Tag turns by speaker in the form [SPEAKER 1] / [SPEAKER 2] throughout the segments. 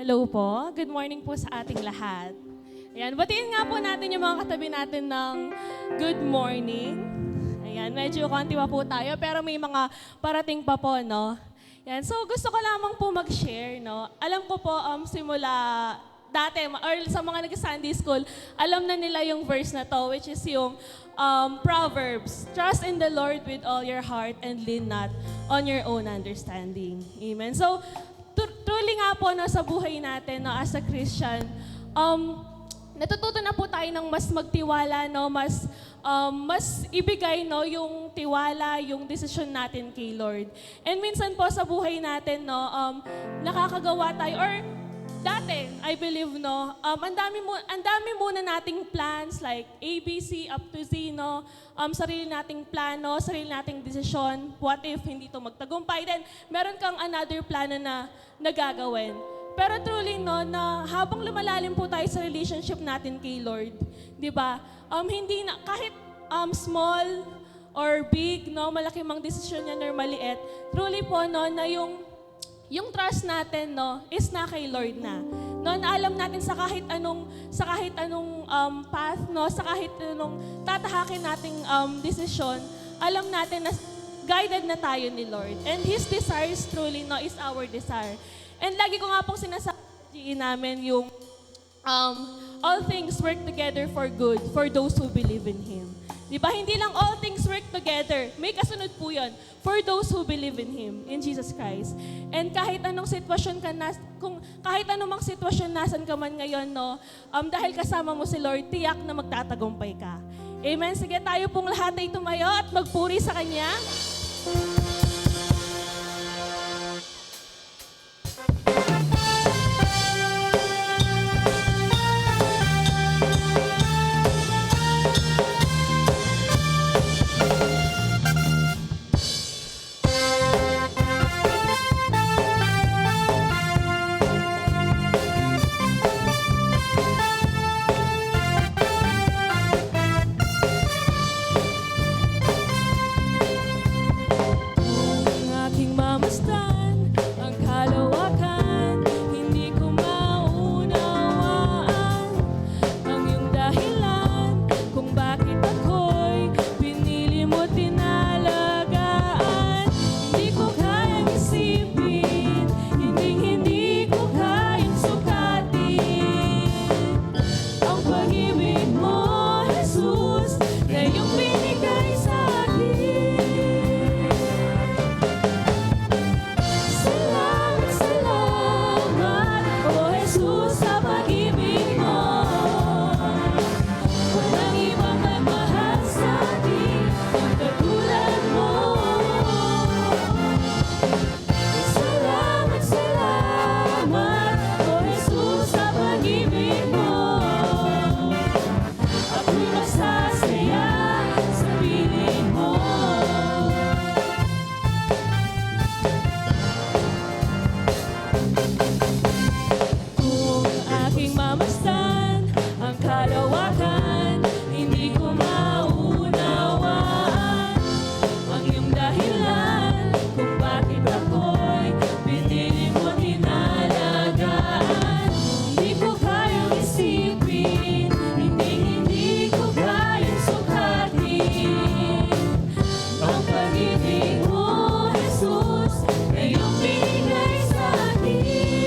[SPEAKER 1] Hello po. Good morning po sa ating lahat. Ayan, batiin nga po natin yung mga katabi natin ng good morning. Ayan, medyo konti pa po tayo, pero may mga parating pa po, no? Ayan, so gusto ko lamang po mag-share, no? Alam ko po, simula dati, or sa mga nag-Sunday school, alam na nila yung verse na to, which is yung Proverbs. Trust in the Lord with all your heart and lean not on your own understanding. Amen. So, truly nga po no, sa buhay natin no, as a Christian, natututo na po tayo ng mas magtiwala, no, mas ibigay no, yung tiwala, yung desisyon natin kay Lord. And minsan po sa buhay natin, no, nakakagawa tayo, or dati, I believe, no, ang dami muna nating plans, like A, B, C, up to Z, no, sarili nating plano, sarili nating desisyon, what if hindi to magtagumpay, then meron kang another plano na nagagawin. Pero truly, no, na habang lumalalim po tayo sa relationship natin kay Lord, di ba, hindi na, kahit small or big, no, malaki mang desisyon yan or maliit, truly po, no, na yung trust natin, no, is na kay Lord na. No, na alam natin sa kahit anong path, no, sa kahit anong tatahakin nating desisyon, alam natin na guided na tayo ni Lord. And His desires truly, no, is our desire. And lagi ko nga pong sinasabi sa GE namin yung all things work together for good for those who believe in Him. Diba? Hindi lang all things work together. May kasunod po yun. For those who believe in Him, in Jesus Christ. And kahit anong sitwasyon kahit anong sitwasyon nasan ka man ngayon, no, dahil kasama mo si Lord, tiyak na magtatagumpay ka. Amen? Sige, tayo pong lahat ay tumayo at magpuri sa Kanya.
[SPEAKER 2] Ang pag-ibig mo, Jesus, na iyong binigay sa akin.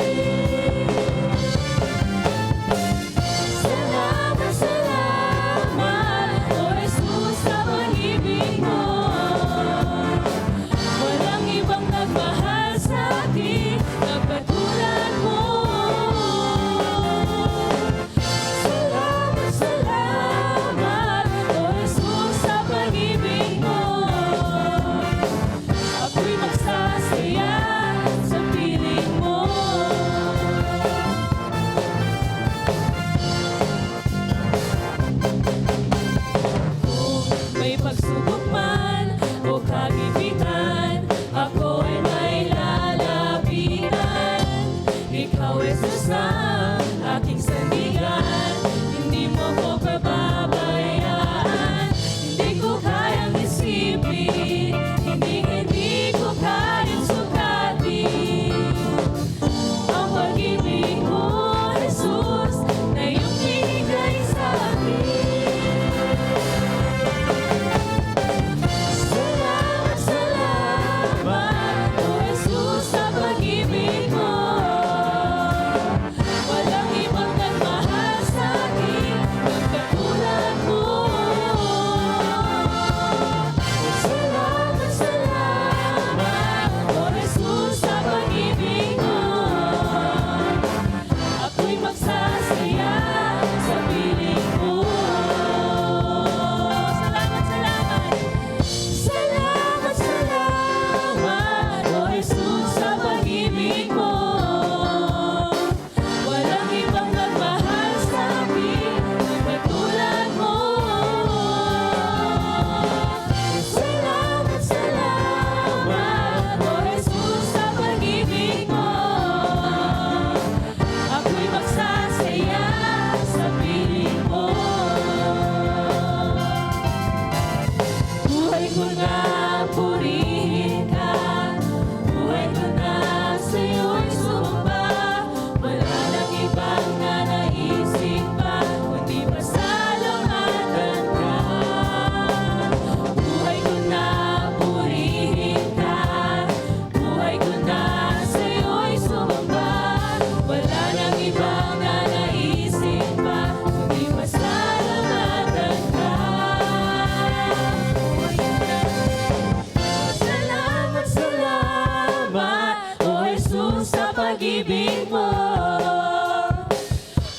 [SPEAKER 1] pag-ibig mo.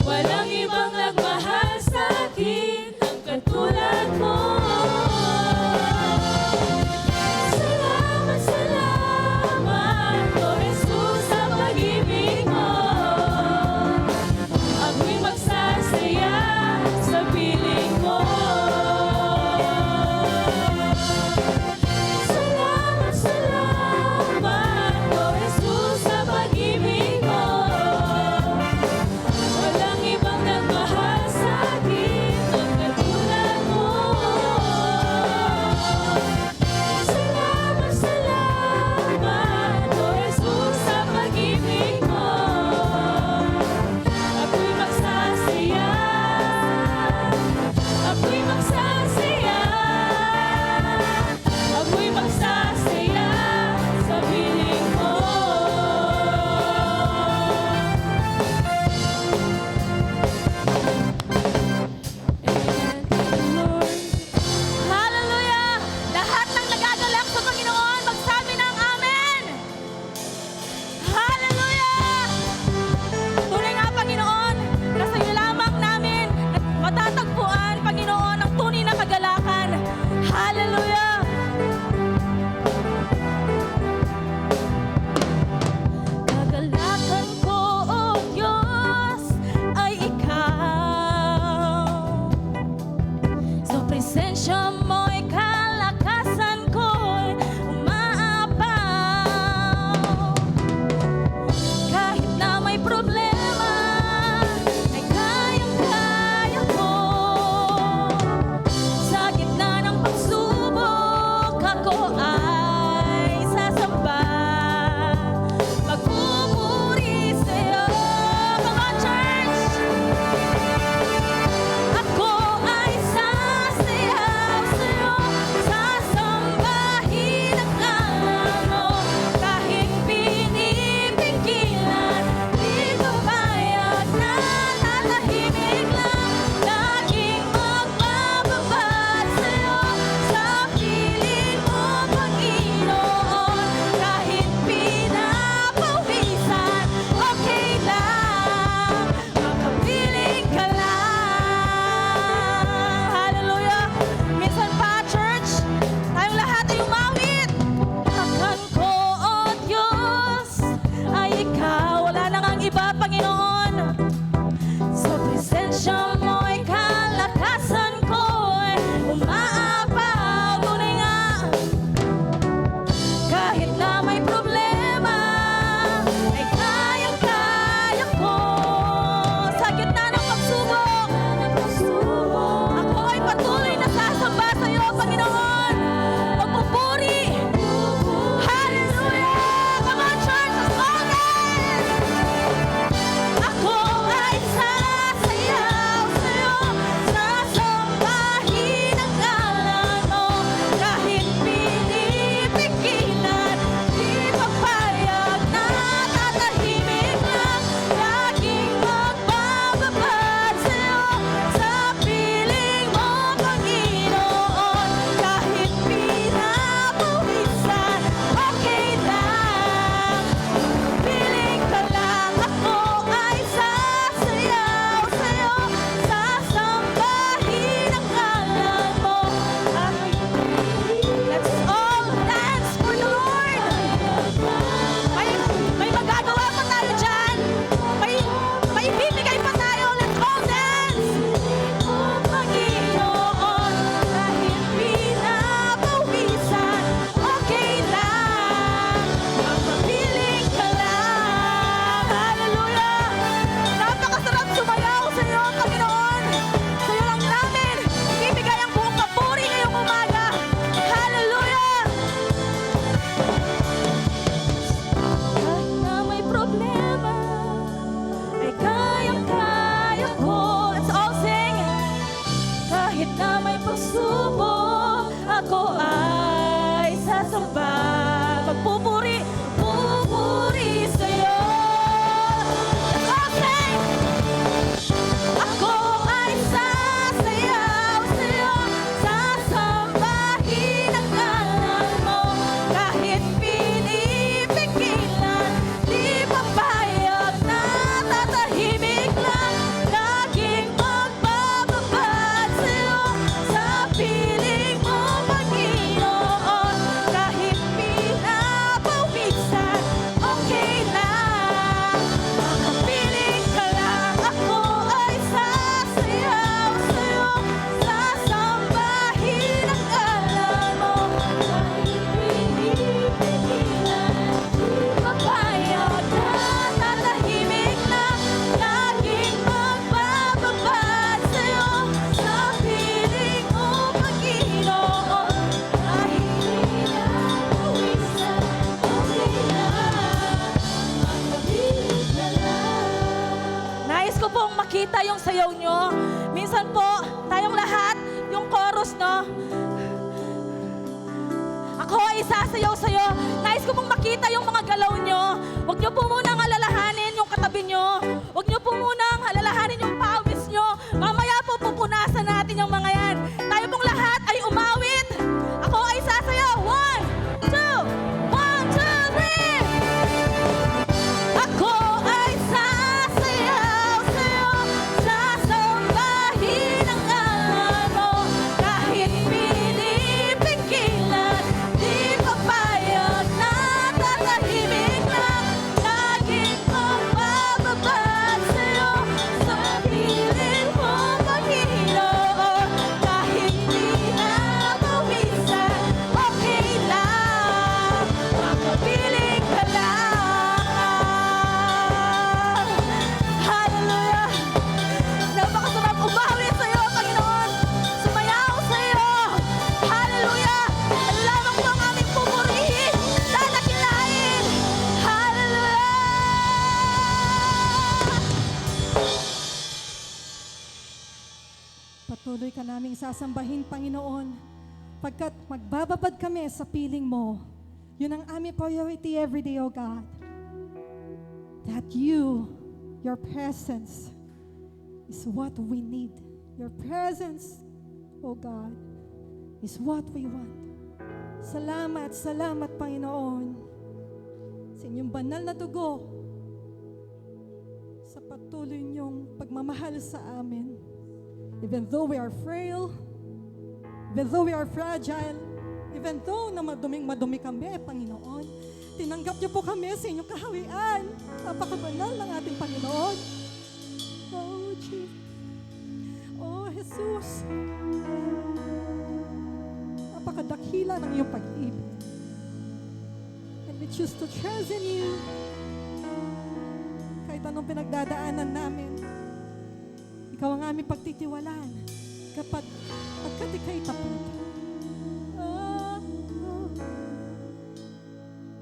[SPEAKER 1] Walang ibang nagmahal sa akin ang katulad mo. Salamat, salamat, O Jesus, sa pag-ibig mo. Ako'y magsasaya sa piling mo. Salamat, salamat, O Jesus, sa pag-ibig mo.
[SPEAKER 2] sayaw-sayaw nyo. Minsan po, tayong lahat, yung chorus, no? Ako ay sasayaw sa'yo. Nais ko mong makita yung mga galaw nyo. Huwag nyo po munang alalahanin yung katabi nyo. Huwag nyo po munang alalahanin yung pawis nyo. Mamaya po pupunasan natin yung mga yan. Tayo pong lahat ay umawit. Ako ay sasayaw. 1, 2, 1, 2, 3. Ako ay sasayaw sa'yo. Sasambahin ang ngalan mo. Kahit pinipigilan, di papayag na tatahimik lang. Laging magbababad sa'yo sa piling mo Panginoon. Kahit di na mawisan, okay lang. Makapiling ka lang. Hallelujah! Napakasarap umawi sa'yo, Panginoon. Sumayaw sa'yo. Hallelujah! Ano lamang po ang aming pupurihin, dadakilain. Hallelujah!
[SPEAKER 3] Patuloy ka naming sasambahin, Panginoon, pagkat magbababad kami sa piling mo. Yun ang aming priority every day, O God. That you, your presence, is what we need. Your presence, O God, is what we want. Salamat, salamat, Panginoon, sa inyong banal na dugo, sa patuloy niyong pagmamahal sa amin. Even though we are frail, even though we are fragile, even though na madumi kami, Panginoon, tinanggap niyo po kami sa inyong kahawian. Napakabanal ng ating Panginoon. Oh, Jesus. Oh, Jesus. Napakadakila ng iyong pag-ibig. And we choose to trust in you. Kahit anong pinagdadaanan namin, ikaw ang aming pagtitiwalaan pagkat ika'y tapat.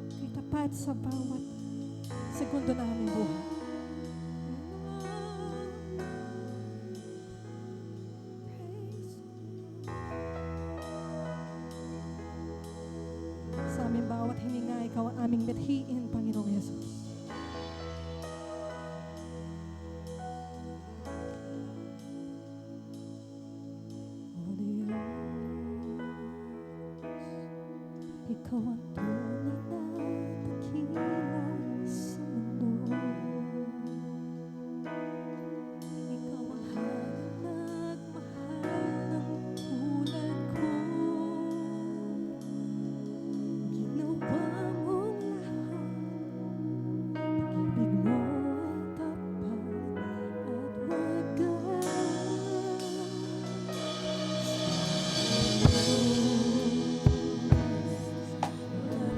[SPEAKER 3] Ika'y tapat sa bawat segundo na aming buhay. Sa aming bawat hininga, ikaw ang aming mithiin, Panginoong Yesus. Ikaw ang tunay na dakila sa mundo. Ikaw ang hanap nagmahal ng tulad ko. Ginawa mong lahat, pag-ibig mo ay tapat at wagas. Wala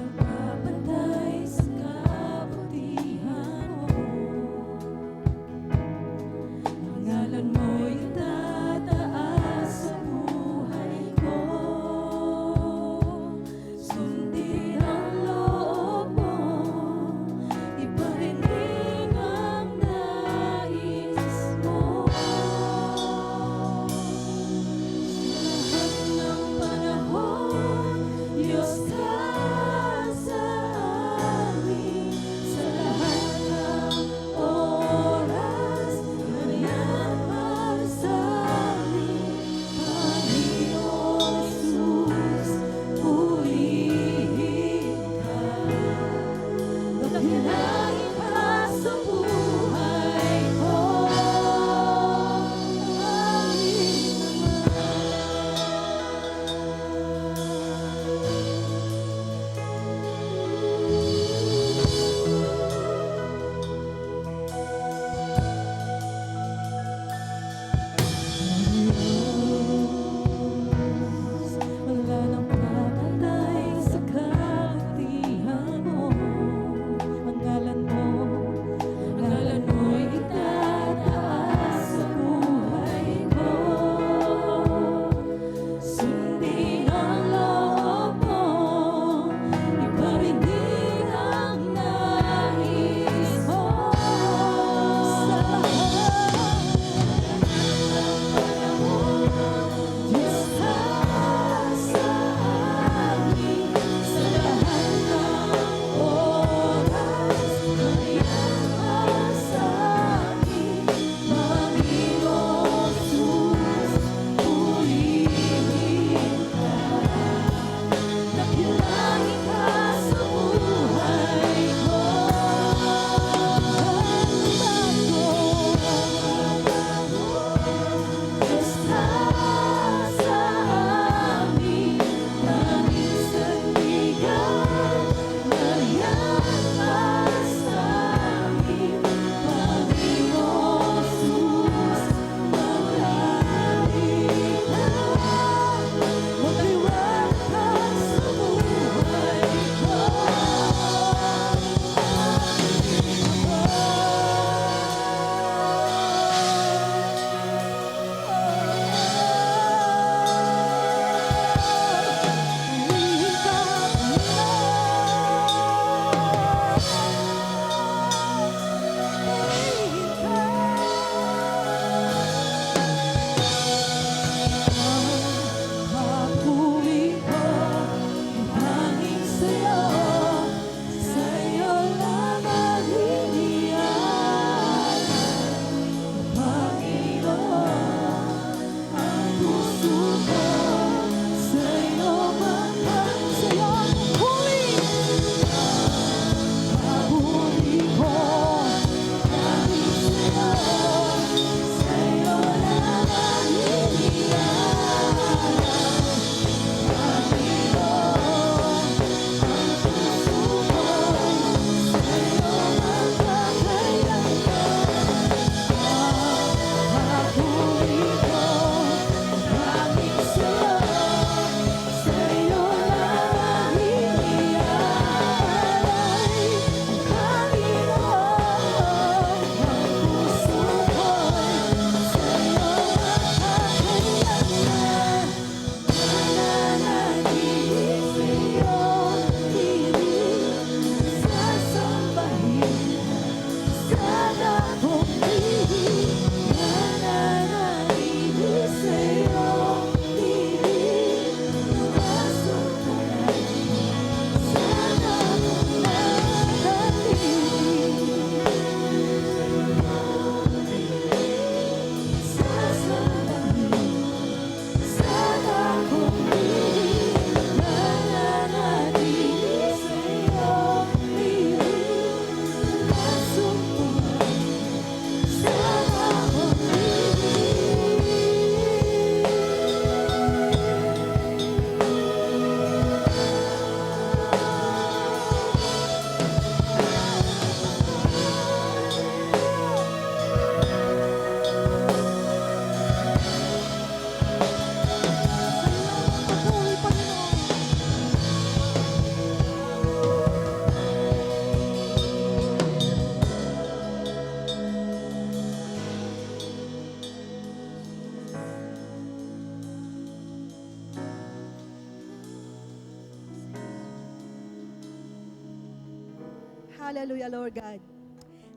[SPEAKER 4] Hallelujah, Lord God.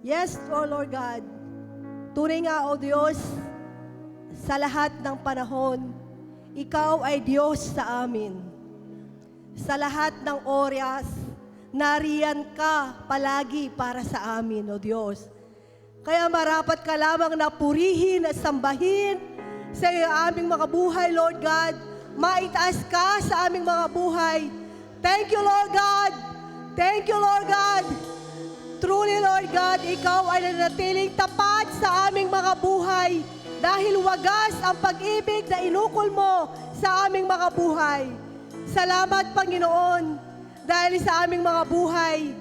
[SPEAKER 4] Yes, oh Lord God. Tunay nga, O Diyos, sa lahat ng panahon, Ikaw ay Diyos sa amin. Sa lahat ng oras, nariyan ka palagi para sa amin, O Diyos. Kaya marapat ka lamang na purihin at sambahin sa aming mga buhay, Lord God. Maitaas ka sa aming mga buhay. Thank you, Lord God. Thank you, Lord God. Truly, Lord God, Ikaw ay nanatiling tapat sa aming mga buhay dahil wagas ang pag-ibig na inukol mo sa aming mga buhay. Salamat, Panginoon, dahil sa aming mga buhay,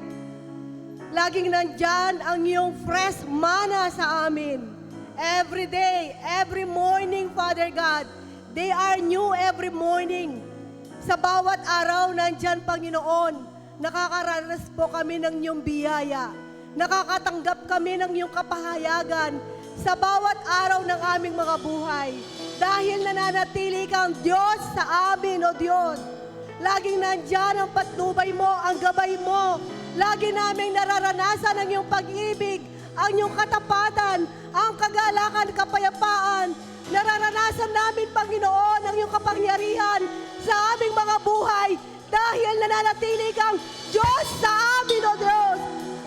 [SPEAKER 4] laging nandyan ang iyong fresh manna sa amin. Every day, every morning, Father God, they are new every morning. Sa bawat araw, nandyan, Panginoon, nakakaranas po kami ng iyong biyaya. Nakakatanggap kami ng iyong kapahayagan sa bawat araw ng aming mga buhay. Dahil nananatili kang Diyos sa amin, O Diyos. Laging nandyan ang patnubay mo, ang gabay mo. Lagi naming nararanasan ang iyong pag-ibig, ang iyong katapatan, ang kagalakan, kapayapaan. Nararanasan namin, Panginoon, ang iyong kapangyarihan sa aming mga buhay dahil nananatili kang Diyos sa amin, O Diyos.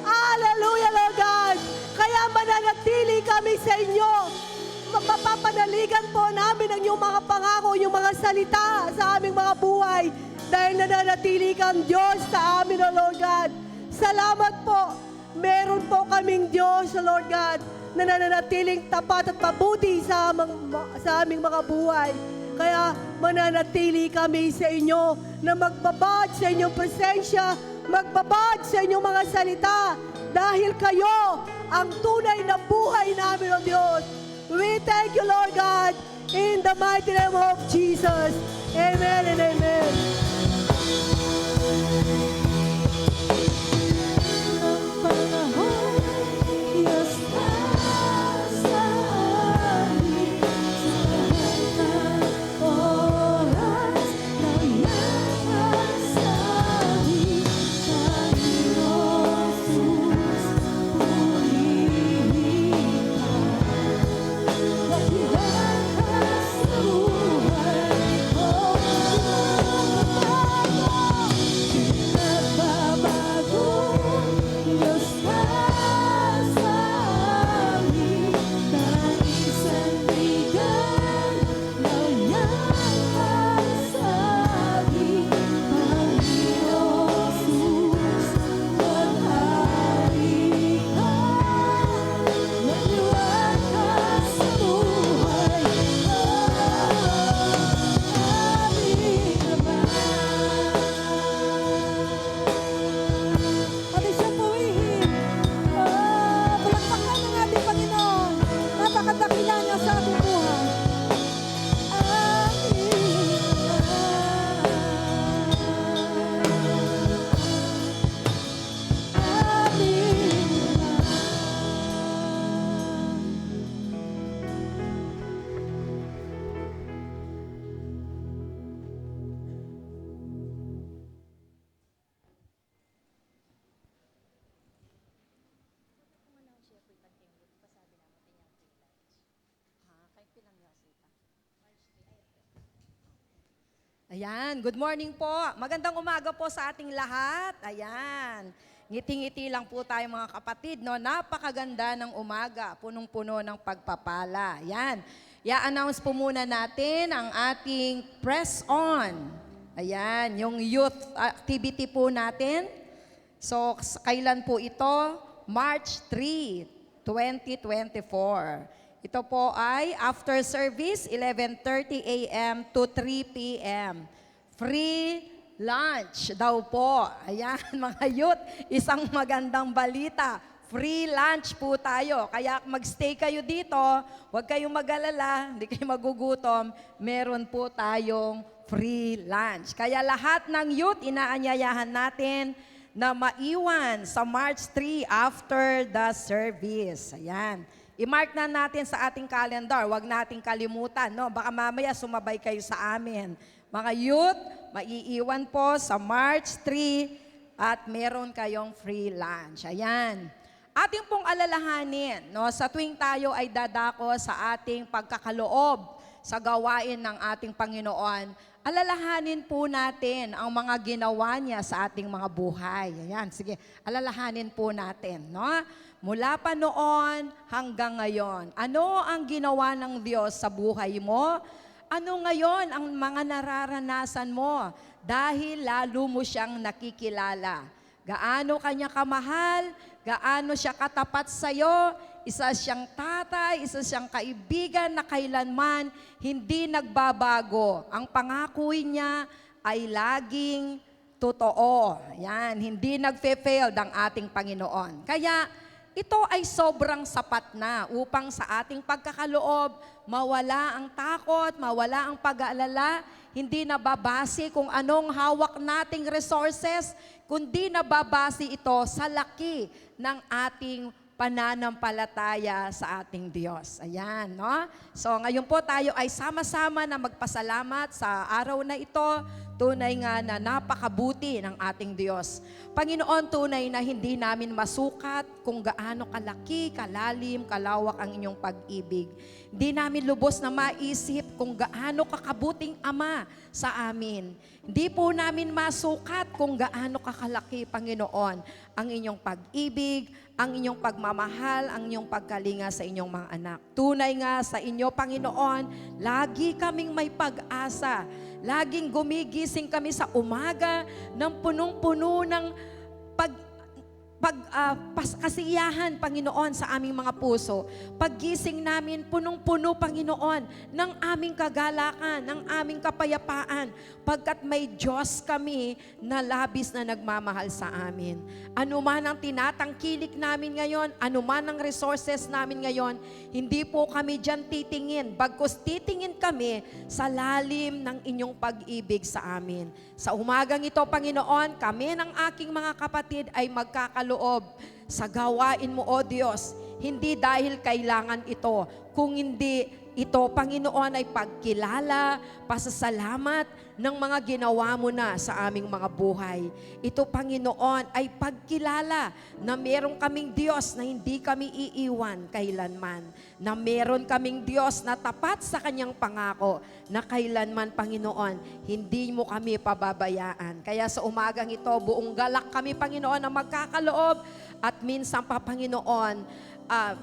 [SPEAKER 4] Hallelujah, Lord God. Kaya mananatili kami sa inyo. Mapapanaligan po namin ang iyong mga pangako, yung mga salita sa aming mga buhay dahil nananatili kang Diyos sa amin, O Lord God. Salamat po. Meron po kaming Diyos, O Lord God, na nananatiling tapat at mabuti sa aming mga buhay. Kaya mananatili kami sa inyo na magbabad sa inyong presensya, magbabad sa inyong mga salita dahil kayo ang tunay na buhay namin, O Diyos. We thank you, Lord God, in the mighty name of Jesus. Amen and amen.
[SPEAKER 5] Ayan, good morning po. Magandang umaga po sa ating lahat. Ayan, ngiti-ngiti lang po tayo mga kapatid, no? Napakaganda ng umaga, punong-puno ng pagpapala. Ayan, i-announce po muna natin ang ating press on. Ayan, yung youth activity po natin. So, kailan po ito? March 3, 2024. Ito po ay after service, 11:30 a.m. to 3 p.m. Free lunch daw po. Ayan, mga youth, isang magandang balita. Free lunch po tayo. Kaya magstay kayo dito, huwag kayong mag-alala, hindi kayo magugutom. Meron po tayong free lunch. Kaya lahat ng youth, inaanyayahan natin na maiwan sa March 3 after the service. Ayan. I-mark na natin sa ating calendar. Huwag nating kalimutan, no? Baka mamaya sumabay kayo sa amin. Mga youth, maiiwan po sa March 3 at meron kayong free lunch. Ayan. Ating pong alalahanin, no, sa tuwing tayo ay dadako sa ating pagkakaloob sa gawain ng ating Panginoon, alalahanin po natin ang mga ginawa niya sa ating mga buhay. Ayan, sige, alalahanin po natin, no? Mula pa noon hanggang ngayon, ano ang ginawa ng Diyos sa buhay mo? Ano ngayon ang mga nararanasan mo dahil lalo mo siyang nakikilala? Gaano kanya kamahal? Gaano siya katapat sa iyo? Isa siyang tatay, isa siyang kaibigan na kailanman hindi nagbabago. Ang pangako niya ay laging totoo. Yan, hindi nagfe-fail ang ating Panginoon. Kaya ito ay sobrang sapat na upang sa ating pagkakaloob, mawala ang takot, mawala ang pag-aalala, hindi nababase kung anong hawak nating resources, kundi nababase ito sa laki ng ating pananampalataya sa ating Diyos. Ayan, no? So ngayon po tayo ay sama-sama na magpasalamat sa araw na ito. Tunay nga na napakabuti ng ating Diyos. Panginoon, tunay na hindi namin masukat kung gaano kalaki, kalalim, kalawak ang inyong pag-ibig. Hindi namin lubos na maisip kung gaano kakabuting Ama sa amin. Hindi po namin masukat kung gaano kakalaki, Panginoon, ang inyong pag-ibig, ang inyong pagmamahal, ang inyong pagkalinga sa inyong mga anak. Tunay nga sa inyo, Panginoon, lagi kaming may pag-asa. Laging gumigising kami sa umaga ng punong-puno ng kasiyahan, Panginoon, sa aming mga puso. Paggising namin, punong-puno, Panginoon, ng aming kagalakan, ng aming kapayapaan, pagkat may Diyos kami na labis na nagmamahal sa amin. Ano man ang tinatangkilik namin ngayon, ano man ang resources namin ngayon, hindi po kami dyan titingin, bagkus titingin kami sa lalim ng inyong pag-ibig sa amin. Sa umagang ito, Panginoon, kami ng aking mga kapatid ay magkakaloob sa gawain mo, O Diyos, hindi dahil kailangan ito, kung hindi ito, Panginoon, ay pagkilala, pasasalamat ng mga ginawa mo na sa aming mga buhay. Ito, Panginoon, ay pagkilala na meron kaming Diyos na hindi kami iiwan kailanman. Na meron kaming Diyos na tapat sa kanyang pangako na kailanman, Panginoon, hindi mo kami pababayaan. Kaya sa umagang ito, buong galak kami, Panginoon, na magkakaloob at minsan pa, Panginoon,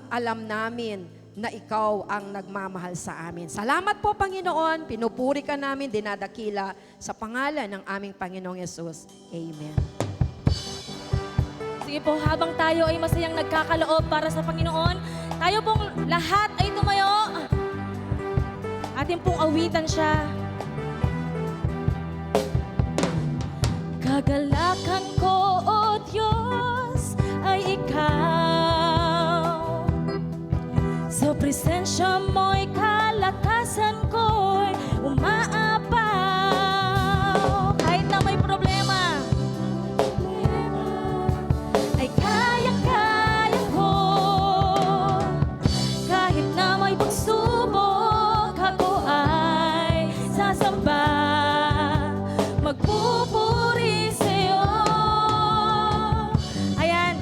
[SPEAKER 5] alam namin na ikaw ang nagmamahal sa amin. Salamat po, Panginoon. Pinupuri ka namin, dinadakila sa pangalan ng aming Panginoong Yesus. Amen.
[SPEAKER 2] Sige po, habang tayo ay masayang nagkakaloob para sa Panginoon, tayo pong lahat ay tumayo. Atin pong awitan siya. Kagalakan ko, O Diyos, ay ikaw. Sa presensya mo'y kalakasan ko'y umaapaw. Kahit na may problema, ay kaya-kaya ko. Kahit na may pagsubok, ako ay sasamba. Magpupuri sa'yo. Ayan,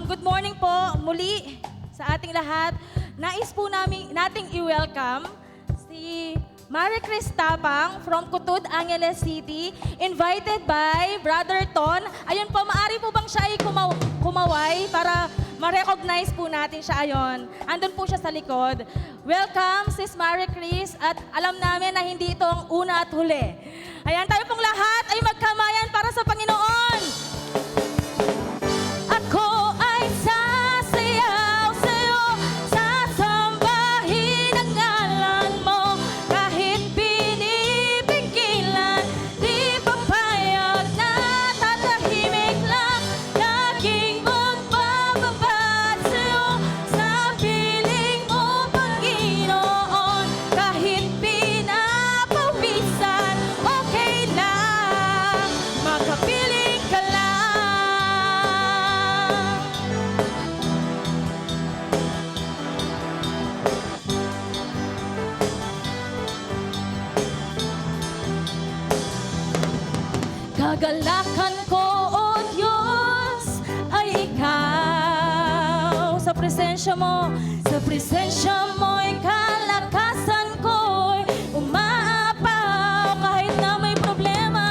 [SPEAKER 2] good morning po muli sa ating lahat. Nais po nating i-welcome si Marie Chris Tapang from Kutud, Angeles City, invited by Brother Ton. Ayun po, maari po bang siya ay kumaway para ma-recognize po natin siya ayon. Andun po siya sa likod. Welcome, Sis Marie Chris, at alam namin na hindi ito ang una at huli. Ayan, tayo pong lahat ay magkamayan para sa Panginoon. Ako ay sasayaw sa'yo, sasambahin ang ngalan mo, kahit pinipigilan, di papayag na tatahimik lang, laging magbababad sa'yo, sa piling mo, Panginoon, kahit pinapawisan, okay lang, makapiling ka lang. Kagalakan ko, O Diyos, presensya mo. Sa presensya mo'y kalakasan ko'y umaapaw. Kahit na may problema,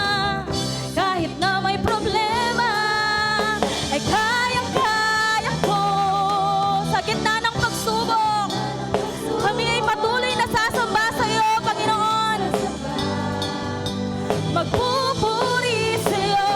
[SPEAKER 2] kahit na may problema, ay kayang-kaya ko. Sa gitna ng pagsubok, kami ay patuloy na sasamba sa iyo, Panginoon. Magpupuri sa iyo.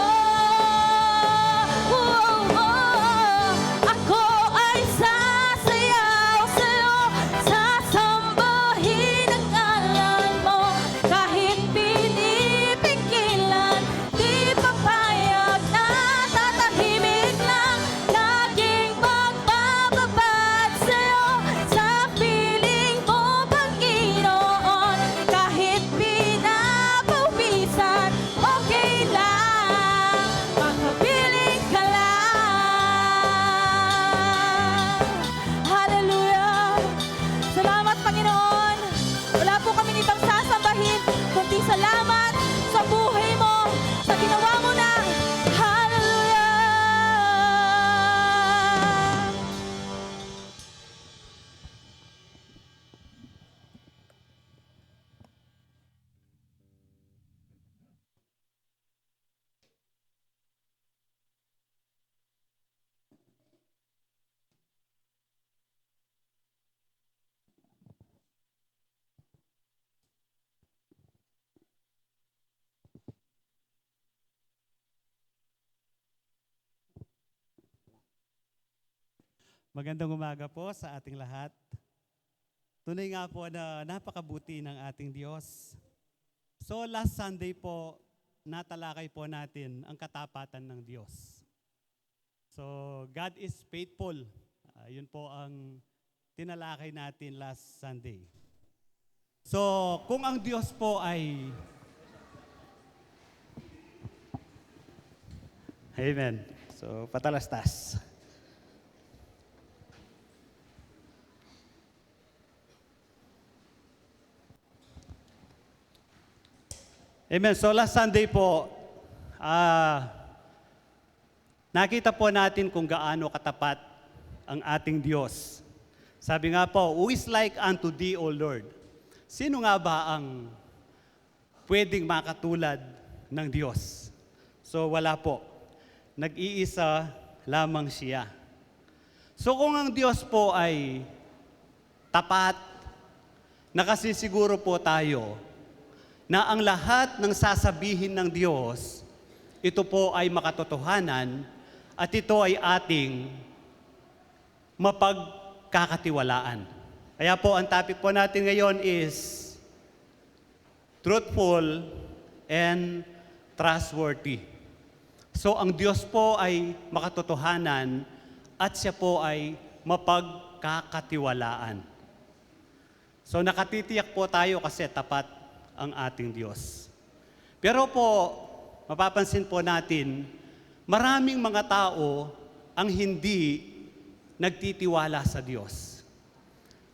[SPEAKER 2] Ako ay sasayaw sa iyo, sasambahin ang ngalan mo. Kahit pinipigilan, di papayag na tatahimik lang. Laging magbababad sa iyo, sa piling mo, Panginoon. Kahit pinapawisan, okay lang, makapiling ka lang. Hallelujah! Salamat, Panginoon. Wala po kami ibang sasambahin, kundi salamat sa buhay mo, sa ginawa mo na. Hallelujah!
[SPEAKER 6] Magandang umaga po sa ating lahat. Tunay nga po na napakabuti ng ating Diyos. So last Sunday po, natalakay po natin ang katapatan ng Diyos. So God is faithful. Yun po ang tinalakay natin last Sunday. So kung ang Diyos po ay... Amen. So patalastas. Amen. So last Sunday po, nakita po natin kung gaano katapat ang ating Diyos. Sabi nga po, who is like unto thee, O Lord? Sino nga ba ang pwedeng makatulad ng Diyos? So wala po. Nag-iisa lamang siya. So kung ang Diyos po ay tapat, nakasisiguro po tayo na ang lahat ng sasabihin ng Diyos, ito po ay makatotohanan at ito ay ating mapagkakatiwalaan. Kaya po ang topic po natin ngayon is truthful and trustworthy. So ang Diyos po ay makatotohanan at siya po ay mapagkakatiwalaan. So nakatitiyak po tayo kasi tapat ang ating Diyos. Pero po, mapapansin po natin, maraming mga tao ang hindi nagtitiwala sa Diyos.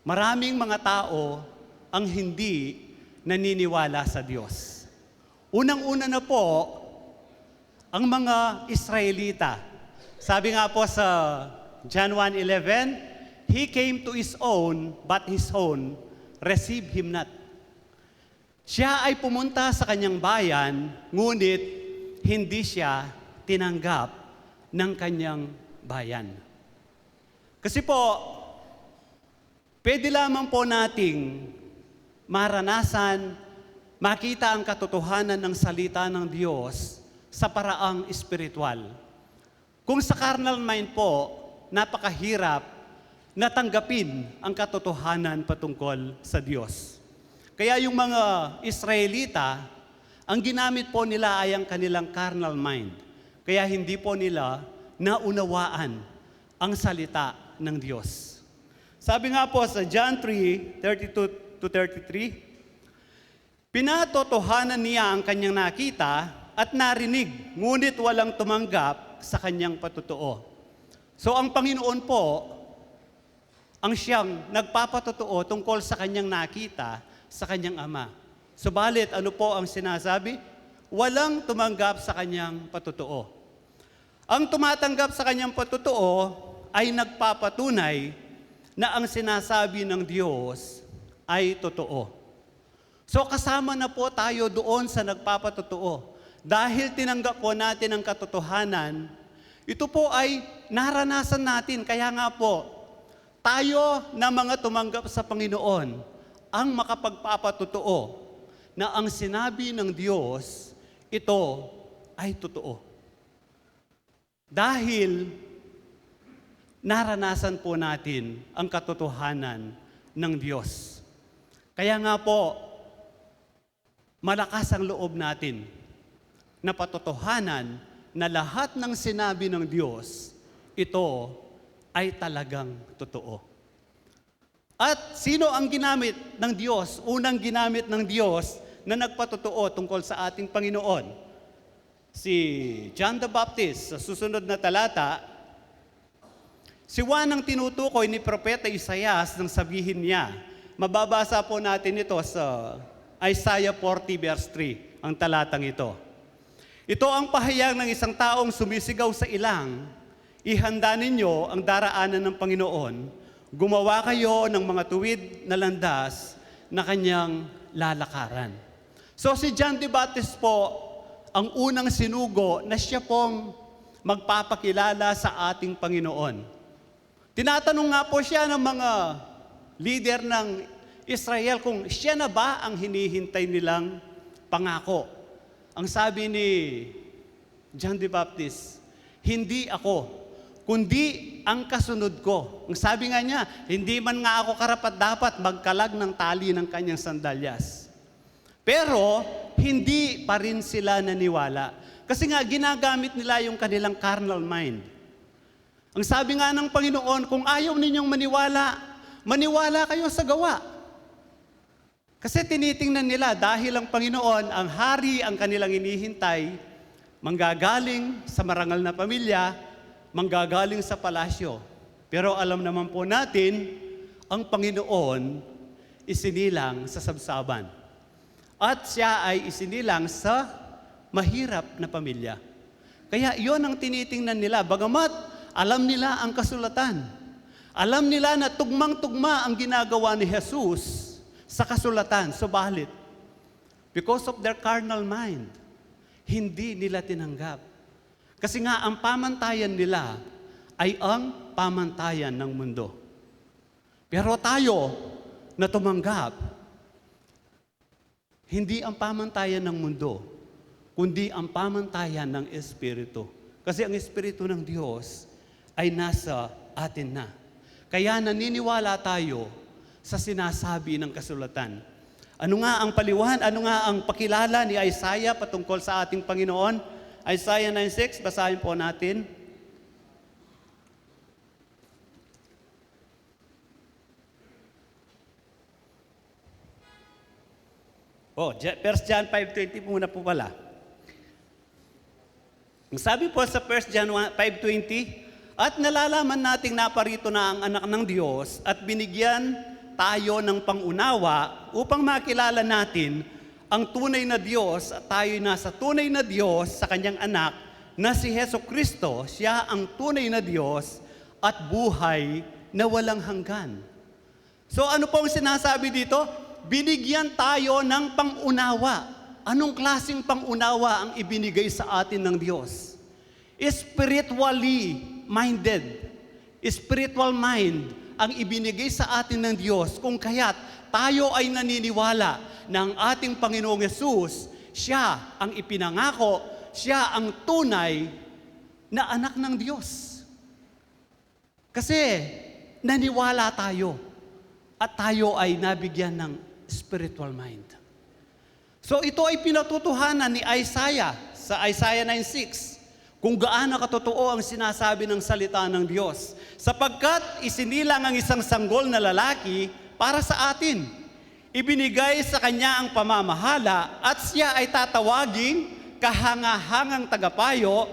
[SPEAKER 6] Maraming mga tao ang hindi naniniwala sa Diyos. Unang-una na po, ang mga Israelita. Sabi nga po sa John 1:11, He came to His own, but His own received Him not. Siya ay pumunta sa kanyang bayan, ngunit hindi siya tinanggap ng kanyang bayan. Kasi po, pwede lamang po nating maranasan, makita ang katotohanan ng salita ng Diyos sa paraang espiritual. Kung sa carnal mind po, napakahirap na tanggapin ang katotohanan patungkol sa Diyos. Kaya yung mga Israelita, ang ginamit po nila ay ang kanilang carnal mind. Kaya hindi po nila naunawaan ang salita ng Diyos. Sabi nga po sa John 3:32-33, pinatotohanan niya ang kanyang nakita at narinig, ngunit walang tumanggap sa kanyang patutuo. So ang Panginoon po, ang siyang nagpapatotoo tungkol sa kanyang nakita sa kanyang Ama. Subalit, ano po ang sinasabi? Walang tumanggap sa kanyang patutuo. Ang tumatanggap sa kanyang patutuo ay nagpapatunay na ang sinasabi ng Diyos ay totoo. So kasama na po tayo doon sa nagpapatotoo. Dahil tinanggap po natin ang katotohanan, ito po ay naranasan natin. Kaya nga po, tayo na mga tumanggap sa Panginoon ang makapagpapatotoo na ang sinabi ng Diyos, ito ay totoo. Dahil naranasan po natin ang katotohanan ng Diyos. Kaya nga po, malakas ang loob natin na patotohanan na lahat ng sinabi ng Diyos, ito ay talagang totoo. At sino ang ginamit ng Diyos? Unang ginamit ng Diyos na nagpatotoo tungkol sa ating Panginoon. Si John the Baptist, sa susunod na talata, si Juan ang tinutukoy ni Propeta Isaias nang sabihin niya. Mababasa po natin ito sa Isaiah 40 verse 3, ang talatang ito. Ito ang pahayag ng isang taong sumisigaw sa ilang, ihanda ninyo ang daraanan ng Panginoon, gumawa kayo ng mga tuwid na landas na kanyang lalakaran. So si John the Baptist po, ang unang sinugo na siya pong magpapakilala sa ating Panginoon. Tinatanong nga po siya ng mga leader ng Israel kung siya na ba ang hinihintay nilang pangako. Ang sabi ni John the Baptist, hindi ako, kundi ang kasunod ko. Ang sabi nga niya, hindi man nga ako karapat-dapat magkalag ng tali ng kanyang sandalyas. Pero, hindi pa rin sila naniwala. Kasi nga, ginagamit nila yung kanilang carnal mind. Ang sabi nga ng Panginoon, kung ayaw ninyong maniwala, maniwala kayo sa gawa. Kasi tinitingnan nila, dahil ang Panginoon, ang hari ang kanilang inihintay, manggagaling sa marangal na pamilya, manggagaling sa palasyo. Pero alam naman po natin, ang Panginoon isinilang sa sabsaban. At siya ay isinilang sa mahirap na pamilya. Kaya iyon ang tinitingnan nila. Bagamat alam nila ang kasulatan. Alam nila na tugmang-tugma ang ginagawa ni Jesus sa kasulatan. Subalit, because of their carnal mind, hindi nila tinanggap. Kasi nga, ang pamantayan nila ay ang pamantayan ng mundo. Pero tayo na tumanggap, hindi ang pamantayan ng mundo, kundi ang pamantayan ng Espiritu. Kasi ang Espiritu ng Diyos ay nasa atin na. Kaya naniniwala tayo sa sinasabi ng kasulatan. Ano nga ang paliwan? Ano nga ang pakilala ni Isaiah patungkol sa ating Panginoon? Isaiah 9:6, basahin po natin. Oh, 1 John 5:20 muna po pala. Ang sabi po sa 1 John 5:20, at nalalaman nating naparito na ang anak ng Diyos at binigyan tayo ng pangunawa upang makilala natin ang tunay na Diyos at tayo'y nasa tunay na Diyos sa kanyang anak na si Jesucristo. Siya ang tunay na Diyos at buhay na walang hanggan. So ano pong sinasabi dito? Binigyan tayo ng pangunawa. Anong klaseng pangunawa ang ibinigay sa atin ng Diyos? Spiritually minded. Spiritual mind ang ibinigay sa atin ng Diyos kung kaya't tayo ay naniniwala na ang ating Panginoong Yesus, siya ang ipinangako, siya ang tunay na anak ng Diyos. Kasi naniwala tayo at tayo ay nabigyan ng spiritual mind. So ito ay pinatutuhanan ni Isaiah sa Isaiah 9:6 kung gaano katotoo ang sinasabi ng salita ng Diyos. Sapagkat isinilang ang isang sanggol na lalaki para sa atin. Ibinigay sa kanya ang pamamahala at siya ay tatawaging kahangahangang tagapayo,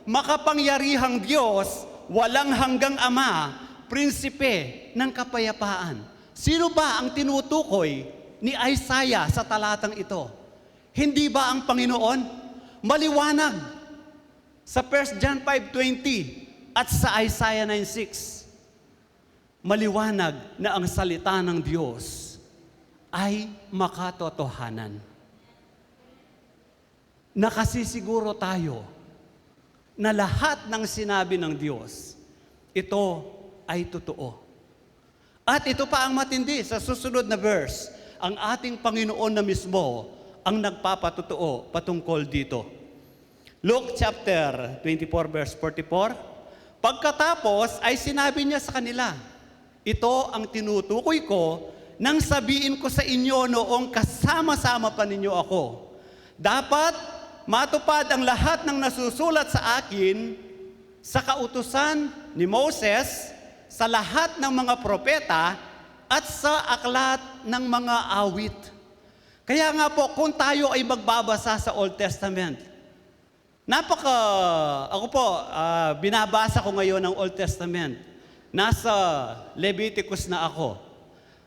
[SPEAKER 6] makapangyarihang Diyos, walang hanggang Ama, prinsipe ng kapayapaan. Sino ba ang tinutukoy ni Isaiah sa talatang ito? Hindi ba ang Panginoon? Maliwanag. Sa 1 John 5:20, at sa Isaiah 9:6, maliwanag na ang salita ng Diyos ay makatotohanan. Nakasisiguro tayo na lahat ng sinabi ng Diyos, ito ay totoo. At ito pa ang matindi sa susunod na verse, ang ating Panginoon na mismo ang nagpapatotoo patungkol dito. Luke chapter 24 verse 44, pagkatapos ay sinabi niya sa kanila, ito ang tinutukoy ko nang sabihin ko sa inyo noong kasama-sama pa ninyo ako. Dapat matupad ang lahat ng nasusulat sa akin sa kautusan ni Moses, sa lahat ng mga propeta, at sa aklat ng mga awit. Kaya nga po, kung tayo ay magbabasa sa Old Testament, ako po, binabasa ko ngayon ng Old Testament. Nasa Leviticus na ako.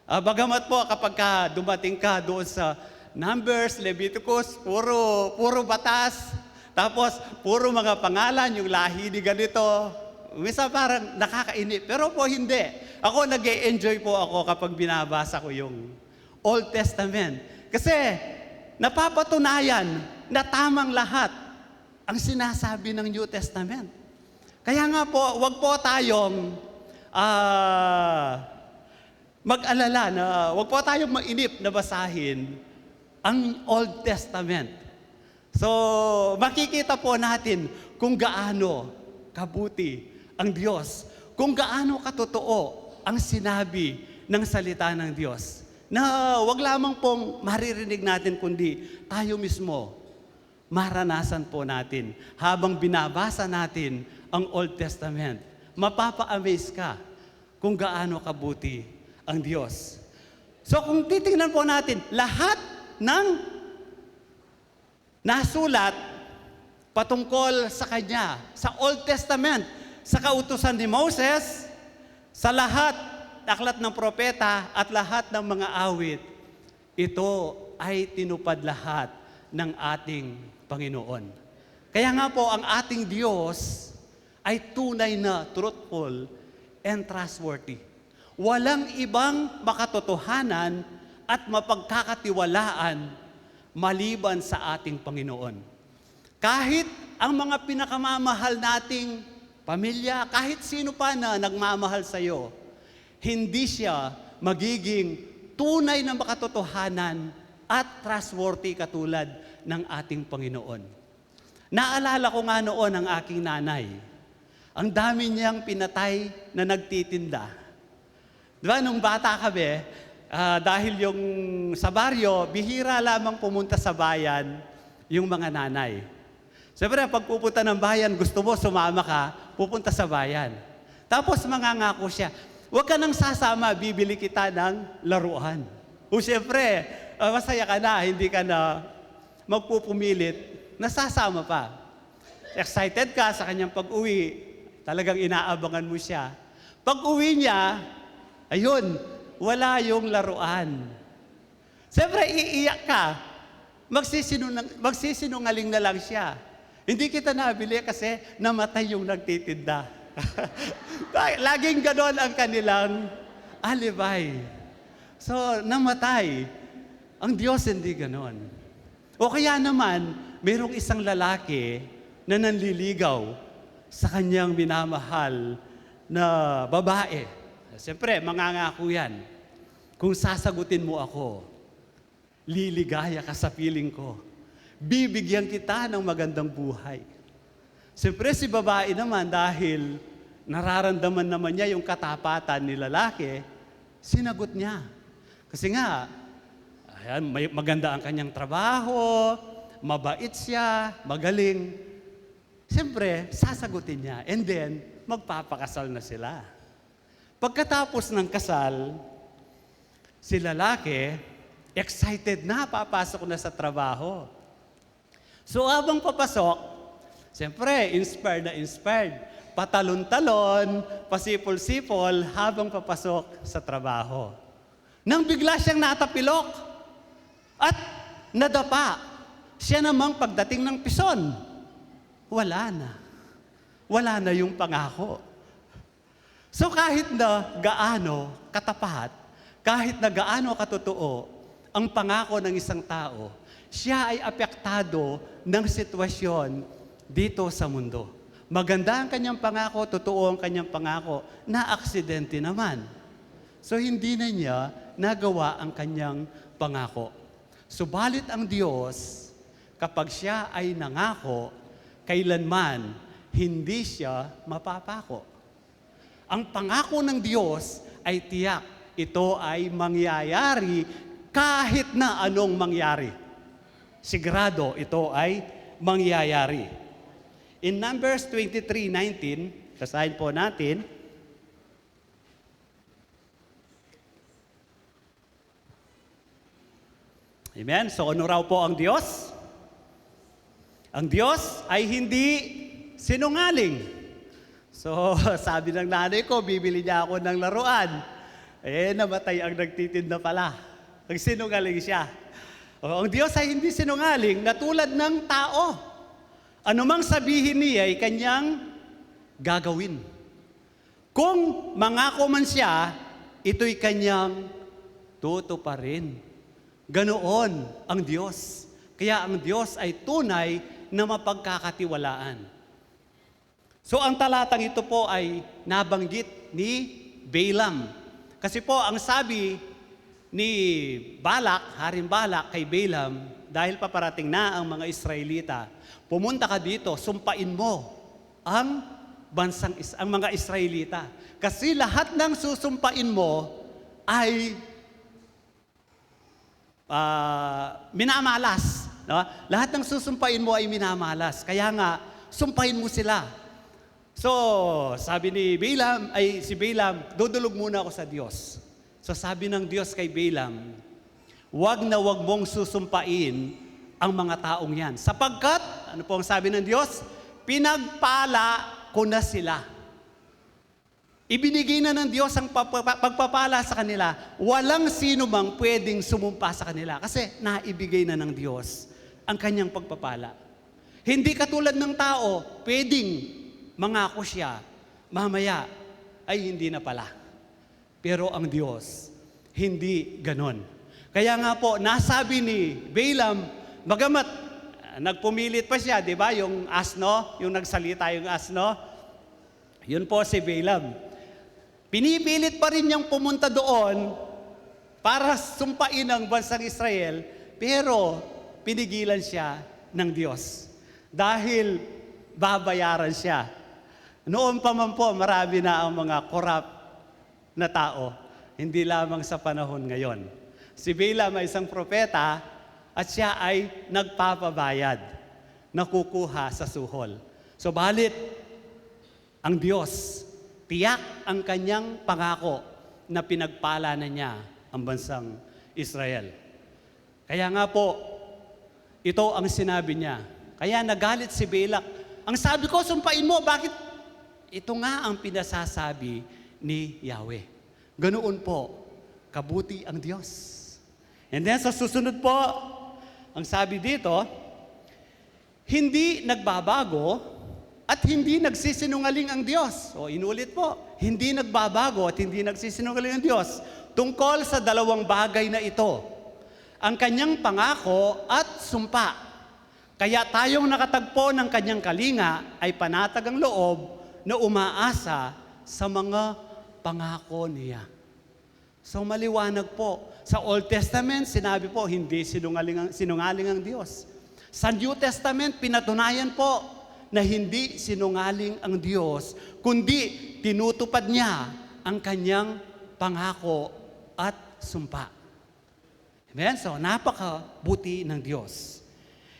[SPEAKER 6] Bagamat po, kapag dumating ka doon sa Numbers, Leviticus, puro batas. Tapos, puro mga pangalan, yung lahi ni ganito. Misa parang nakakainip. Pero po hindi. Ako nag-e-enjoy po ako kapag binabasa ko yung Old Testament. Kasi napapatunayan na tamang lahat ang sinasabi ng New Testament. Kaya nga po, wag po tayong mag-alala na wag po tayong mainip na basahin ang Old Testament. So, makikita po natin kung gaano kabuti ang Diyos, kung gaano katotoo ang sinabi ng salita ng Diyos. Na wag lamang pong maririnig natin, kundi tayo mismo, maranasan po natin habang binabasa natin ang Old Testament. Mapapa-amaze ka kung gaano kabuti ang Diyos. So kung titingnan po natin, lahat ng nasulat patungkol sa Kanya, sa Old Testament, sa kautusan ni Moses, sa lahat, aklat ng propeta at lahat ng mga awit, ito ay tinupad lahat ng ating Panginoon. Kaya nga po, ang ating Diyos ay tunay na truthful and trustworthy. Walang ibang makatotohanan at mapagkakatiwalaan maliban sa ating Panginoon. Kahit ang mga pinakamamahal nating pamilya, kahit sino pa na nagmamahal sa iyo, hindi siya magiging tunay na makatotohanan at trustworthy katulad ng ating Panginoon. Naalala ko nga noon ang aking nanay. Ang dami niyang pinatay na nagtitinda. Diba, nung bata kami, dahil yung sa baryo, bihira lamang pumunta sa bayan yung mga nanay. Siyempre, pag pupunta ng bayan, gusto mo, sumama ka, pupunta sa bayan. Tapos mangangako siya, huwag ka nang sasama, bibili kita ng laruan. O siyempre, masaya ka na, hindi ka na magpupumilit, nasasama pa. Excited ka sa kanyang pag-uwi, talagang inaabangan mo siya. Pag-uwi niya, ayun, wala yung laruan. Siyempre, iiyak ka. Magsisinungaling na lang siya. Hindi kita nabili kasi namatay yung nagtitinda. Laging ganon ang kanilang alibay. So, namatay. Ang Diyos hindi ganon. O kaya naman, mayroong isang lalaki na nanliligaw sa kanyang minamahal na babae. Siyempre, mangangako yan. Kung sasagutin mo ako, liligaya ka sa piling ko. Bibigyan kita ng magandang buhay. Siyempre, si babae naman, dahil nararamdaman naman niya yung katapatan ni lalaki, sinagot niya. Kasi nga, ayan, maganda ang kanyang trabaho, mabait siya, magaling. Siyempre, sasagutin niya. And then, magpapakasal na sila. Pagkatapos ng kasal, si lalaki, excited na, papasok na sa trabaho. So, habang papasok, siyempre, inspired na inspired. Patalon-talon, pasipol-sipol, habang papasok sa trabaho. Nang bigla siyang natapilok at nadapa. Siya namang pagdating ng pison, wala na. wala na yung pangako. So kahit na gaano katapat, kahit na gaano katotoo ang pangako ng isang tao, siya ay apektado ng sitwasyon dito sa mundo. Maganda ang kanyang pangako, totoo ang kanyang pangako, na aksidente naman. So hindi na niya nagawa ang kanyang pangako. Subalit ang Diyos, kapag siya ay nangako, kailanman hindi siya mapapako. Ang pangako ng Diyos ay tiyak. Ito ay mangyayari kahit na anong mangyari. Sigurado ito ay mangyayari. In Numbers 23:19, basahin po natin. Amen? So ano raw po ang Diyos? Ang Diyos ay hindi sinungaling. So sabi ng nanay ko, bibili niya ako ng laruan. Namatay ang nagtitinda pala. Nagsinungaling siya. Ang Diyos ay hindi sinungaling na tulad ng tao. Ano mang sabihin niya ay kanyang gagawin. Kung mangako man siya, ito'y kanyang tutuparin. Ganoon ang Diyos. Kaya ang Diyos ay tunay na mapagkakatiwalaan. So ang talatang ito po ay nabanggit ni Balaam. Kasi po ang sabi ni Balak, Haring Balak kay Balaam, dahil paparating na ang mga Israelita, pumunta ka dito, sumpain mo ang ang mga Israelita. Kasi lahat ng susumpain mo ay minamalas. No? Lahat ng susumpain mo ay minamalas. Kaya nga, sumpain mo sila. So, sabi ni Balaam, si Balaam, dudulog muna ako sa Diyos. So sabi ng Diyos kay Balaam, wag na wag mong susumpain ang mga taong yan. Sapagkat, ano po ang sabi ng Diyos? Pinagpala ko na sila. Ibinigay na ng Diyos ang pagpapala sa kanila. Walang sino mang pwedeng sumumpa sa kanila kasi naibigay na ng Diyos ang kanyang pagpapala. Hindi katulad ng tao, pwedeng mangako siya, mamaya ay hindi na pala. Pero ang Diyos, hindi ganon. Kaya nga po, nasabi ni Balaam, bagamat nagpumilit pa siya, di ba? Yung asno, yung nagsalita yung asno, yun po si Balaam. Pinipilit pa rin niyang pumunta doon para sumpain ang bansang Israel, pero pinigilan siya ng Diyos. Dahil babayaran siya. Noon pa man po, marami na ang mga corrupt na tao, hindi lamang sa panahon ngayon. Si Balaam ay isang propeta at siya ay nagpapabayad, nakukuha sa suhol. So balit, ang Diyos, tiyak ang kanyang pangako na pinagpala na niya ang bansang Israel. Kaya nga po, ito ang sinabi niya. Kaya nagalit si Balak. Ang sabi ko, sumpain mo, bakit? Ito nga ang pinasasabi ni Yahweh. Ganoon po, kabuti ang Diyos. And then sa susunod po, ang sabi dito, hindi nagbabago at hindi nagsisinungaling ang Diyos. O inulit po, hindi nagbabago at hindi nagsisinungaling ang Diyos tungkol sa dalawang bagay na ito. Ang kanyang pangako at sumpa. Kaya tayong nakatagpo ng kanyang kalinga ay panatag ang loob na umaasa sa mga pangako niya. So maliwanag po. Sa Old Testament, sinabi po, hindi sinungaling ang Diyos. Sa New Testament, pinatunayan po na hindi sinungaling ang Diyos, kundi tinutupad niya ang kanyang pangako at sumpa. Amen? So, napakabuti ng Diyos.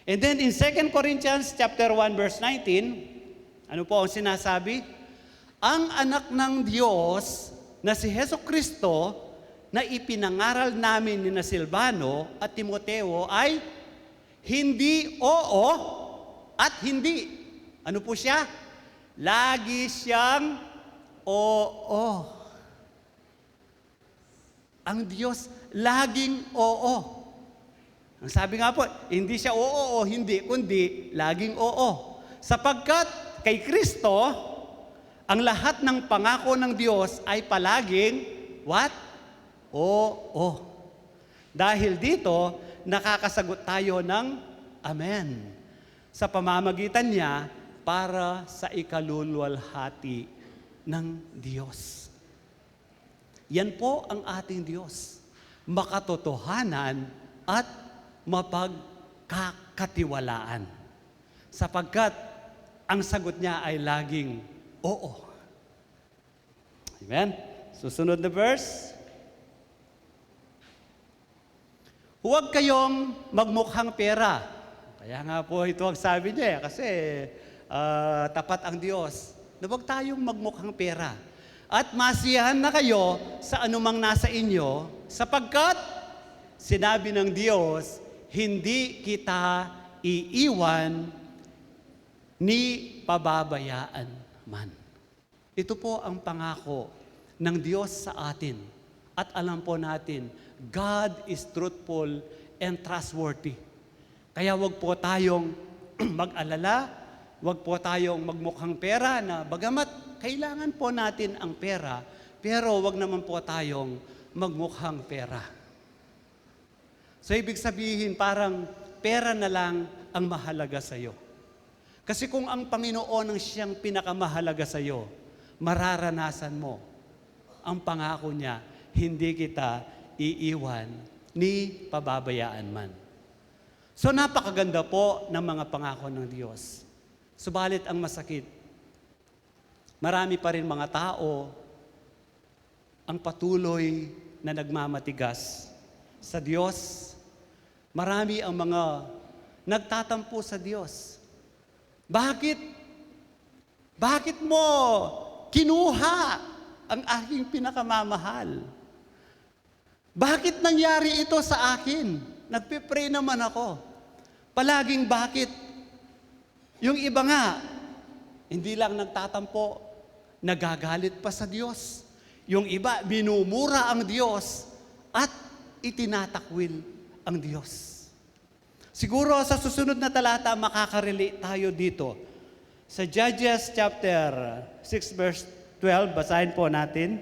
[SPEAKER 6] And then in 2 Corinthians chapter 1 verse 19, ano po ang sinasabi? Ang anak ng Diyos na si Jesucristo na ipinangaral namin ni Silvano at Timoteo ay hindi oo at hindi. Ano po siya? Lagi siyang oo. Ang Diyos, laging oo. Ang sabi nga po, hindi siya oo o hindi, kundi laging oo. Sapagkat kay Kristo, ang lahat ng pangako ng Diyos ay palaging, what? Oo. Dahil dito, nakakasagot tayo ng Amen. Sa pamamagitan niya, para sa ikaluluwalhati ng Diyos. Yan po ang ating Diyos. Makatotohanan at mapagkakatiwalaan. Sapagkat ang sagot niya ay laging oo. Amen? Susunod na verse. Huwag kayong magmukhang pera. Kaya nga po ito ang sabi niya kasi tapat ang Diyos. Na huwag tayong magmukhang pera. At masiyahan na kayo sa anumang nasa inyo sapagkat sinabi ng Diyos, hindi kita iiwan ni pababayaan man. Ito po ang pangako ng Diyos sa atin. At alam po natin, God is truthful and trustworthy. Kaya wag po tayong mag-alala, wag po tayong magmukhang pera na bagamat kailangan po natin ang pera, pero wag naman po tayong magmukhang pera. So ibig sabihin parang pera na lang ang mahalaga sa iyo. Kasi kung ang Panginoon ang siyang pinakamahalaga sa iyo, mararanasan mo ang pangako niya, hindi kita iiwan ni pababayaan man. So napakaganda po ng mga pangako ng Diyos. Subalit ang masakit, marami pa rin mga tao ang patuloy na nagmamatigas sa Diyos. Marami ang mga nagtatampo sa Diyos. Bakit? Bakit mo kinuha ang aking pinakamamahal? Bakit nangyari ito sa akin? Nagpipray naman ako. Palaging bakit? Yung iba nga, hindi lang nagtatampo, nagagalit pa sa Diyos. Yung iba, minumura ang Diyos at itinatakwil ang Diyos. Siguro sa susunod na talata, makakarelate tayo dito. Sa Judges chapter 6 verse 12, basahin po natin.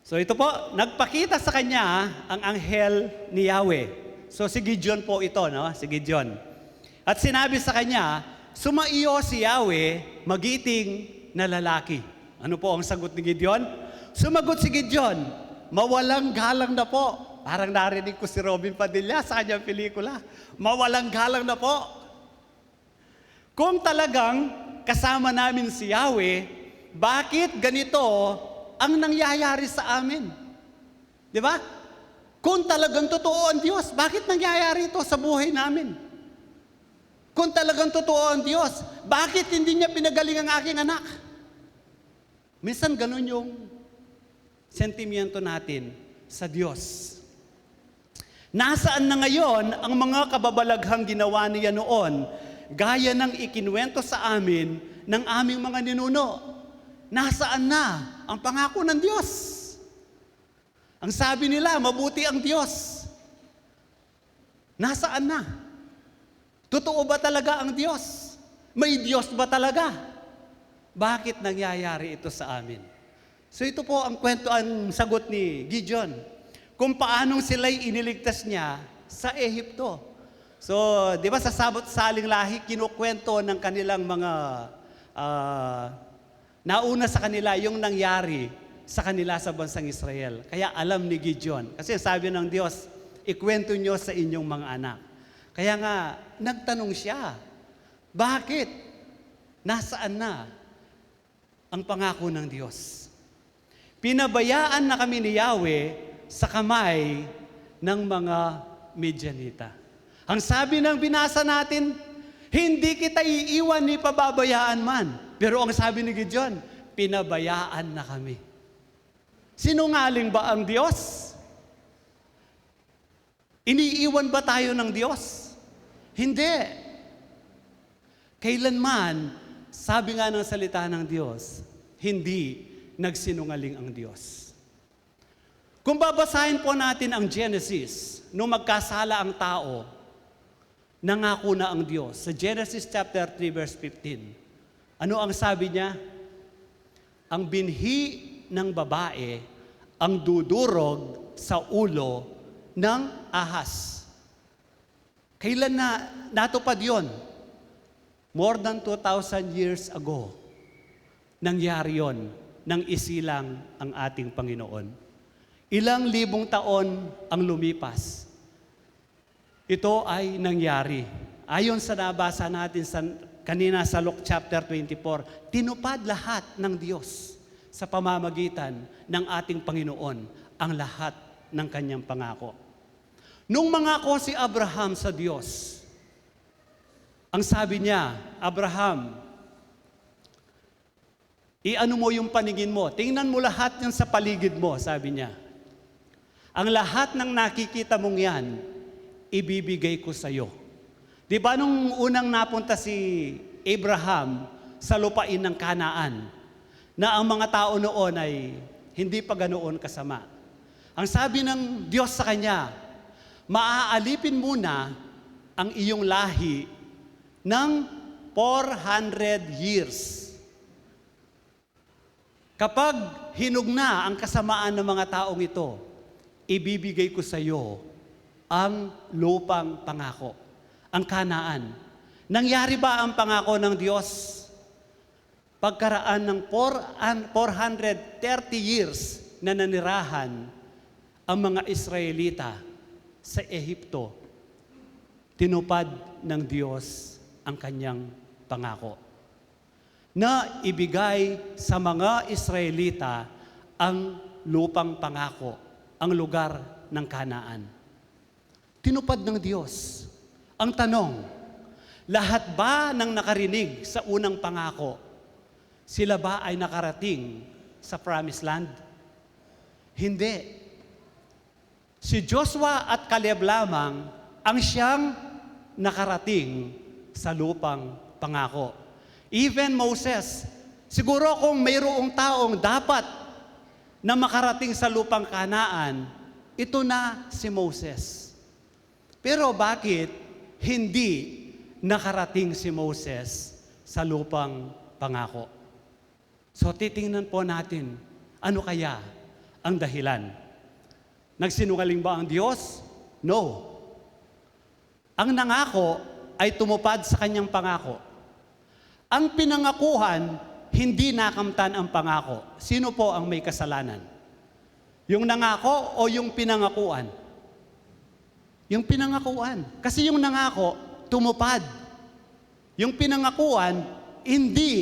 [SPEAKER 6] So ito po, nagpakita sa kanya ang anghel ni Yahweh. So si Gideon po ito, no? Si Gideon. At sinabi sa kanya, sumaiyo si Yahweh, magiting na lalaki. Ano po ang sagot ni Gideon? Sumagot si Gideon, mawalang galang na po. Parang narinig ko si Robin Padilla sa kanyang pelikula. Mawalang galang na po. Kung talagang kasama namin si Yahweh, bakit ganito ang nangyayari sa amin? Di ba? Kung talagang totoo ang Diyos, bakit nangyayari ito sa buhay namin? Kung talagang totoo ang Diyos, bakit hindi niya pinagaling ang aking anak? Minsan ganun yung sentimiento natin sa Diyos. Nasaan na ngayon ang mga kababalaghang ginawa niya noon, gaya ng ikinuwento sa amin ng aming mga ninuno? Nasaan na ang pangako ng Diyos? Ang sabi nila, mabuti ang Diyos. Nasaan na? Totoo ba talaga ang Diyos? May Diyos ba talaga? Bakit nangyayari ito sa amin? So ito po ang kwento, ang sagot ni Gideon. Kung paanong sila'y iniligtas niya sa Ehipto. So, di ba sa Sabot Saling Lahi, kinukwento ng kanilang mga nauna sa kanila yung nangyari sa kanila sa bansang Israel. Kaya alam ni Gideon. Kasi sabi ng Diyos, ikwento nyo sa inyong mga anak. Kaya nga, nagtanong siya, bakit? Nasaan na ang pangako ng Diyos? Pinabayaan na kami ni Yahweh sa kamay ng mga Midianita. Ang sabi ng binasa natin, hindi kita iiwan ni pababayaan man. Pero ang sabi ni Gideon, pinabayaan na kami. Sinungaling ba ang Diyos? Iniiwan ba tayo ng Diyos? Hindi. Kailanman, sabi nga ng salita ng Diyos, hindi nagsinungaling ang Diyos. Kung babasahin po natin ang Genesis, nung magkasala ang tao, nangako na ang Diyos. Sa Genesis chapter 3 verse 15, ano ang sabi niya? Ang binhi ng babae ang dudurog sa ulo ng ahas. Kailan na natupad yon? More than 2,000 years ago, nangyari yon nang isilang ang ating Panginoon. Ilang libong taon ang lumipas. Ito ay nangyari. Ayon sa nabasa natin kanina sa Luke chapter 24, tinupad lahat ng Diyos sa pamamagitan ng ating Panginoon ang lahat ng kanyang pangako. Nung mangako si Abraham sa Diyos, ang sabi niya, Abraham, iano mo yung paningin mo, tingnan mo lahat yan sa paligid mo, sabi niya. Ang lahat ng nakikita mong yan, ibibigay ko sa iyo. Di ba nung unang napunta si Abraham sa lupain ng Kanaan, na ang mga tao noon ay hindi pa ganoon kasama. Ang sabi ng Diyos sa kanya, maaalipin muna ang iyong lahi ng 400 years. Kapag hinug na ang kasamaan ng mga taong ito, ibibigay ko sa iyo ang lupang pangako, ang Kanaan. Nangyari ba ang pangako ng Diyos? Pagkaraan ng 430 years na nanirahan ang mga Israelita sa Ehipto, tinupad ng Diyos ang kanyang pangako na ibigay sa mga Israelita ang lupang pangako, ang lugar ng Kanaan. Tinupad ng Diyos. Ang tanong, lahat ba ng nakarinig sa unang pangako, sila ba ay nakarating sa Promised Land? Hindi. Si Joshua at Caleb lamang ang siyang nakarating sa lupang pangako. Even Moses, siguro kung mayroong taong dapat na makarating sa lupang Kanaan, ito na si Moses. Pero bakit hindi nakarating si Moses sa lupang pangako? So titingnan po natin, ano kaya ang dahilan? Nagsinungaling ba ang Diyos? No. Ang nangako ay tumupad sa kanyang pangako. Ang pinangakuhan, hindi nakamtan ang pangako. Sino po ang may kasalanan? Yung nangako o yung pinangakuan? Yung pinangakuan. Kasi yung nangako, tumupad. Yung pinangakuan, hindi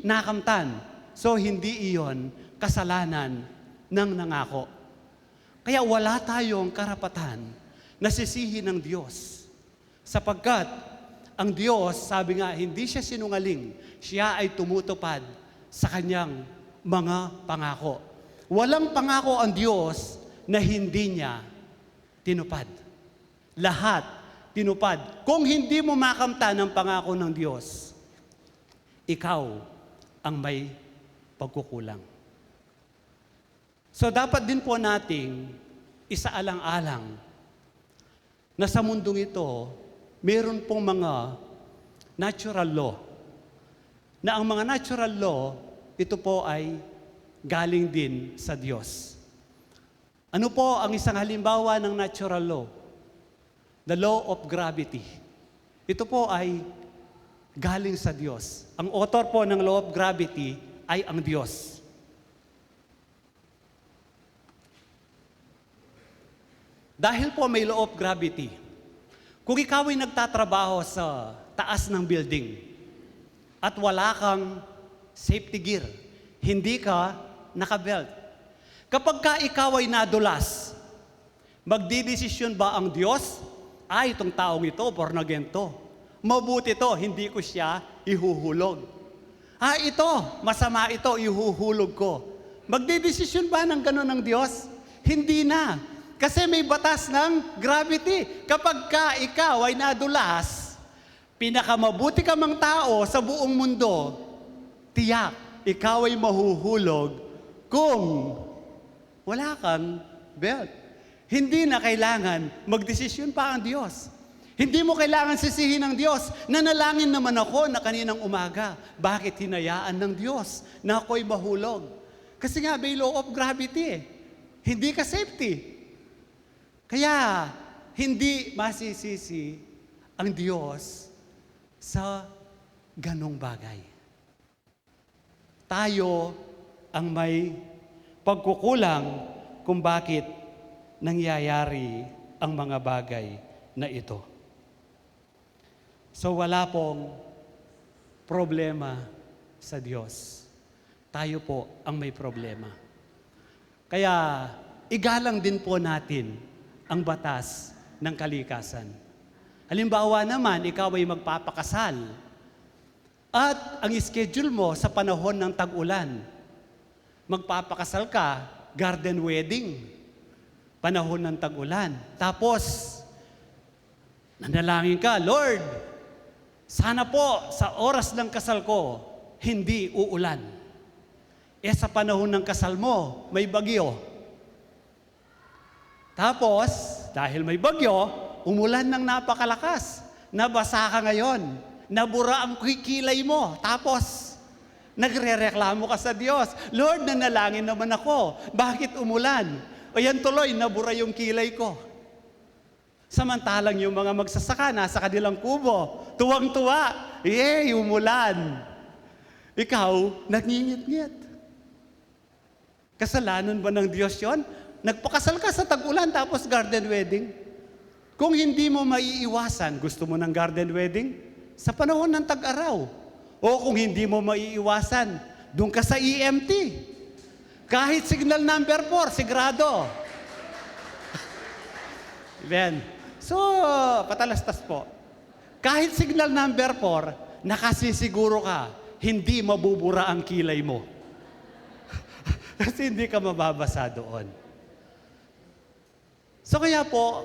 [SPEAKER 6] nakamtan. So, hindi iyon kasalanan ng nangako. Kaya wala tayong karapatan na sisihin ng Diyos. Sapagkat ang Diyos, sabi nga, hindi siya sinungaling. Siya ay tumutupad sa kanyang mga pangako. Walang pangako ang Diyos na hindi niya tinupad. Lahat tinupad. Kung hindi mo makamtan ang pangako ng Diyos, ikaw ang may pagkukulang. So dapat din po nating isaalang-alang na sa mundong ito, meron pong mga natural law. Na ang mga natural law, ito po ay galing din sa Diyos. Ano po ang isang halimbawa ng natural law? The law of gravity. Ito po ay galing sa Diyos. Ang author po ng law of gravity ay ang Diyos. Dahil po may law of gravity, kung ikaw ay nagtatrabaho sa taas ng building at wala kang safety gear, hindi ka nakabelt. Kapag ka ikaw ay nadulas, magdidesisyon ba ang Diyos? Ay, itong taong ito, born again to. Mabuti to, hindi ko siya ihuhulog. Ito, masama ito, ihuhulog ko. Magdidesisyon ba ng gano'n ng Diyos? Hindi na. Kasi may batas ng gravity. Kapag ka ikaw ay nadulas, pinakamabuti ka mang tao sa buong mundo, tiyak, ikaw ay mahuhulog kung wala kang belt. Hindi na kailangan magdesisyon pa ang Diyos. Hindi mo kailangan sisihin ng Diyos. Nanalangin naman ako na kaninang umaga. Bakit hinayaan ng Diyos na ako'y mahulog? Kasi nga may law of gravity eh. Hindi ka safety. Kaya hindi masisisi ang Diyos sa ganong bagay. Tayo ang may pagkukulang kung bakit nangyayari ang mga bagay na ito. So wala pong problema sa Diyos. Tayo po ang may problema. Kaya igalang din po natin ang batas ng kalikasan. Halimbawa naman, ikaw ay magpapakasal at ang schedule mo sa panahon ng tag-ulan. Magpapakasal ka, garden wedding, panahon ng tag-ulan. Tapos, nanalangin ka, Lord, sana po sa oras ng kasal ko, hindi uulan. Sa panahon ng kasal mo, may bagyo. Tapos, dahil may bagyo, umulan ng napakalakas. Nabasa ka ngayon. Nabura ang kilay mo. Tapos, nagre-reklamo ka sa Diyos. Lord, nanalangin naman ako. Bakit umulan? O yan tuloy, nabura yung kilay ko. Samantalang yung mga magsasaka, nasa kanilang kubo, tuwang-tuwa. Yay, umulan. Ikaw, nangingit-ngit. Kasalanan ba ng Diyos yon? Nagpakasal ka sa tag-ulan tapos garden wedding. Kung hindi mo maiiwasan, gusto mo ng garden wedding? Sa panahon ng tag-araw. O kung hindi mo maiiwasan, doon ka sa EMT. Kahit signal number 4, sigurado. Amen. So, patalastas po. Kahit signal number 4, nakasisiguro ka, hindi mabubura ang kilay mo. Kasi hindi ka mababasa doon. So kaya po,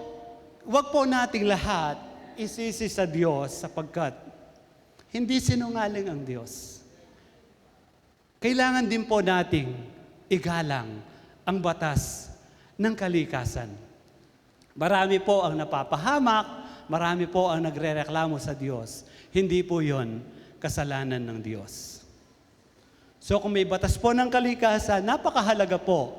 [SPEAKER 6] wag po nating lahat isisi sa Diyos sapagkat hindi sinungaling ang Diyos. Kailangan din po nating igalang ang batas ng kalikasan. Marami po ang napapahamak, marami po ang nagrereklamo sa Diyos. Hindi po yon kasalanan ng Diyos. So kung may batas po ng kalikasan, napakahalaga po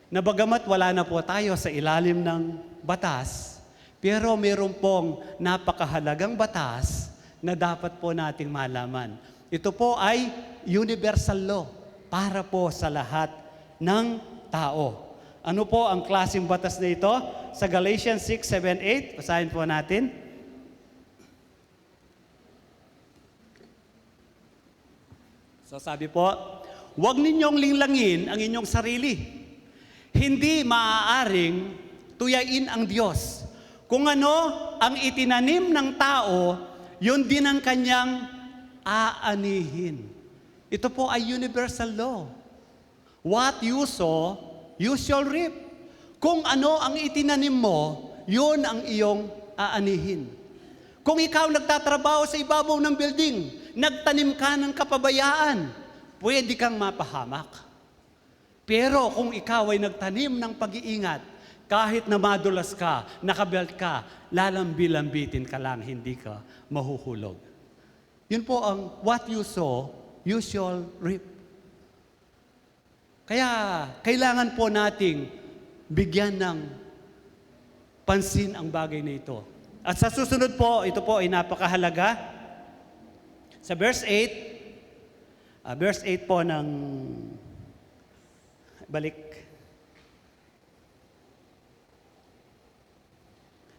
[SPEAKER 6] na bagamat wala na po tayo sa ilalim ng batas, pero meron pong napakahalagang batas na dapat po nating malaman. Ito po ay universal law para po sa lahat ng tao. Ano po ang klaseng batas na ito? Sa Galatians 6, 7, 8, basahin po natin. So sabi po, huwag ninyong linglangin ang inyong sarili. Hindi maaaring tuyain ang Diyos. Kung ano ang itinanim ng tao, yun din ang kanyang aanihin. Ito po ay universal law. What you sow, you shall reap. Kung ano ang itinanim mo, yun ang iyong aanihin. Kung ikaw nagtatrabaho sa ibabaw ng building, nagtanim ka ng kapabayaan, pwede kang mapahamak. Pero kung ikaw ay nagtanim ng pag-iingat, kahit na madulas ka, nakabelt ka, lalambi-lambitin ka lang, hindi ka mahuhulog. Yun po ang what you sow, you shall reap. Kaya kailangan po nating bigyan ng pansin ang bagay na ito. At sa susunod po, ito po ay napakahalaga. Sa verse 8, verse 8 po ng balik.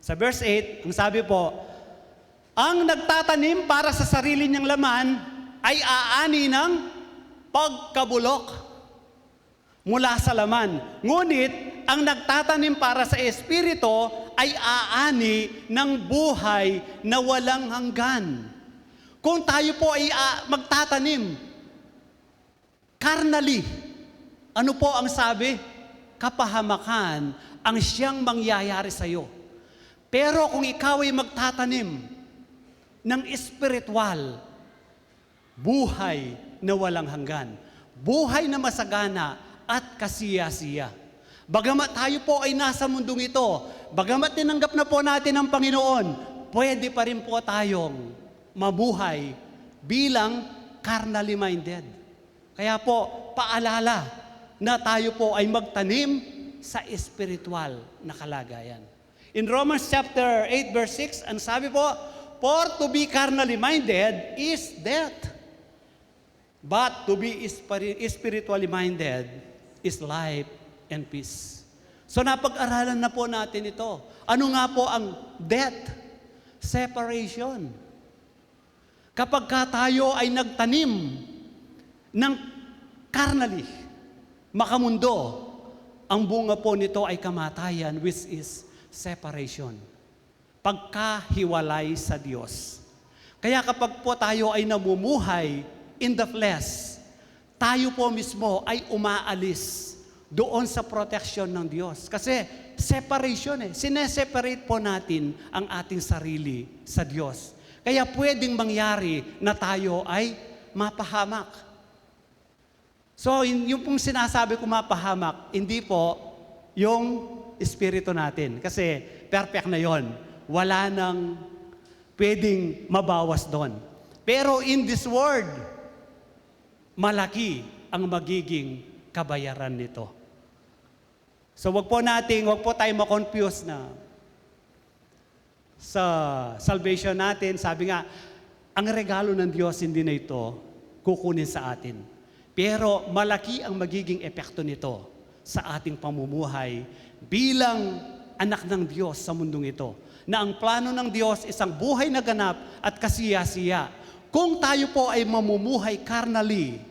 [SPEAKER 6] Sa verse 8, ang sabi po, ang nagtatanim para sa sarili niyang laman ay aani ng pagkabulok mula sa laman. Ngunit, ang nagtatanim para sa Espiritu ay aani ng buhay na walang hanggan. Kung tayo po ay magtatanim, carnally, ano po ang sabi? Kapahamakan ang siyang mangyayari sa iyo. Pero kung ikaw ay magtatanim ng espiritual, buhay na walang hanggan, buhay na masagana at kasiya-siya. Bagamat tayo po ay nasa mundong ito, bagamat tinanggap na po natin ang Panginoon, pwede pa rin po tayong mabuhay bilang carnally minded. Kaya po, paalala na tayo po ay magtanim sa spiritual na kalagayan. In Romans chapter 8 verse 6, ang sabi po, for to be carnally minded is death. But to be spiritually minded is life and peace. So napag-aralan na po natin ito. Ano nga po ang death? Separation. Kapag tayo ay nagtanim ng carnally, makamundo, ang bunga po nito ay kamatayan, which is separation. Pagkahiwalay sa Diyos. Kaya kapag po tayo ay namumuhay in the flesh, tayo po mismo ay umaalis doon sa protection ng Diyos. Kasi separation sineseparate po natin ang ating sarili sa Diyos. Kaya pwedeng mangyari na tayo ay mapahamak. So, yung pong sinasabi ko mapahamak, hindi po yung espiritu natin. Kasi perfect na yon. Wala nang pwedeng mabawas doon. Pero in this world, malaki ang magiging kabayaran nito. So wag po tayo ma-confuse na sa salvation natin, sabi nga, ang regalo ng Diyos hindi na ito kukunin sa atin. Pero malaki ang magiging epekto nito sa ating pamumuhay bilang anak ng Diyos sa mundong ito. Na ang plano ng Diyos isang buhay na ganap at kasiya-siya. Kung tayo po ay mamumuhay carnally,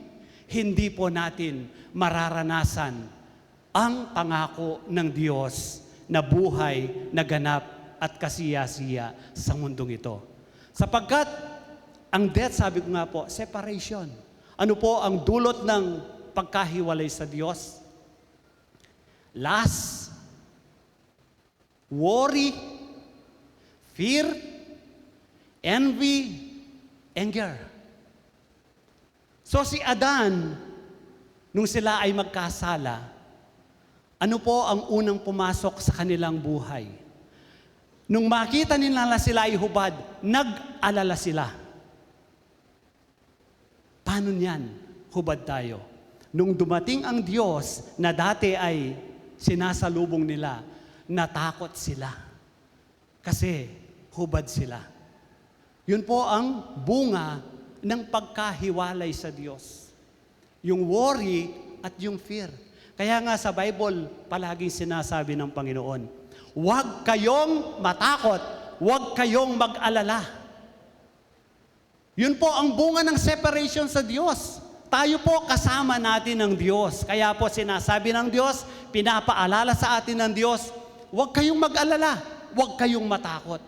[SPEAKER 6] hindi po natin mararanasan ang pangako ng Diyos na buhay na ganap at kasiya-siya sa mundong ito. Sapagkat ang death, sabi ko nga po, separation. Ano po ang dulot ng pagkahiwalay sa Diyos? Lust, worry, fear, envy, anger. So si Adan, nung sila ay magkasala, ano po ang unang pumasok sa kanilang buhay? Nung makita nila na sila ay hubad, nag-alala sila. Paano niyan? Hubad tayo. Nung dumating ang Diyos na dati ay sinasalubong nila, natakot sila. Kasi hubad sila. Yun po ang bunga ng pagkahiwalay sa Diyos. Yung worry at yung fear. Kaya nga sa Bible, palaging sinasabi ng Panginoon, huwag kayong matakot, huwag kayong mag-alala. Yun po ang bunga ng separation sa Diyos. Tayo po kasama natin ng Diyos. Kaya po sinasabi ng Diyos, pinapaalala sa atin ng Diyos, huwag kayong mag-alala, huwag kayong matakot.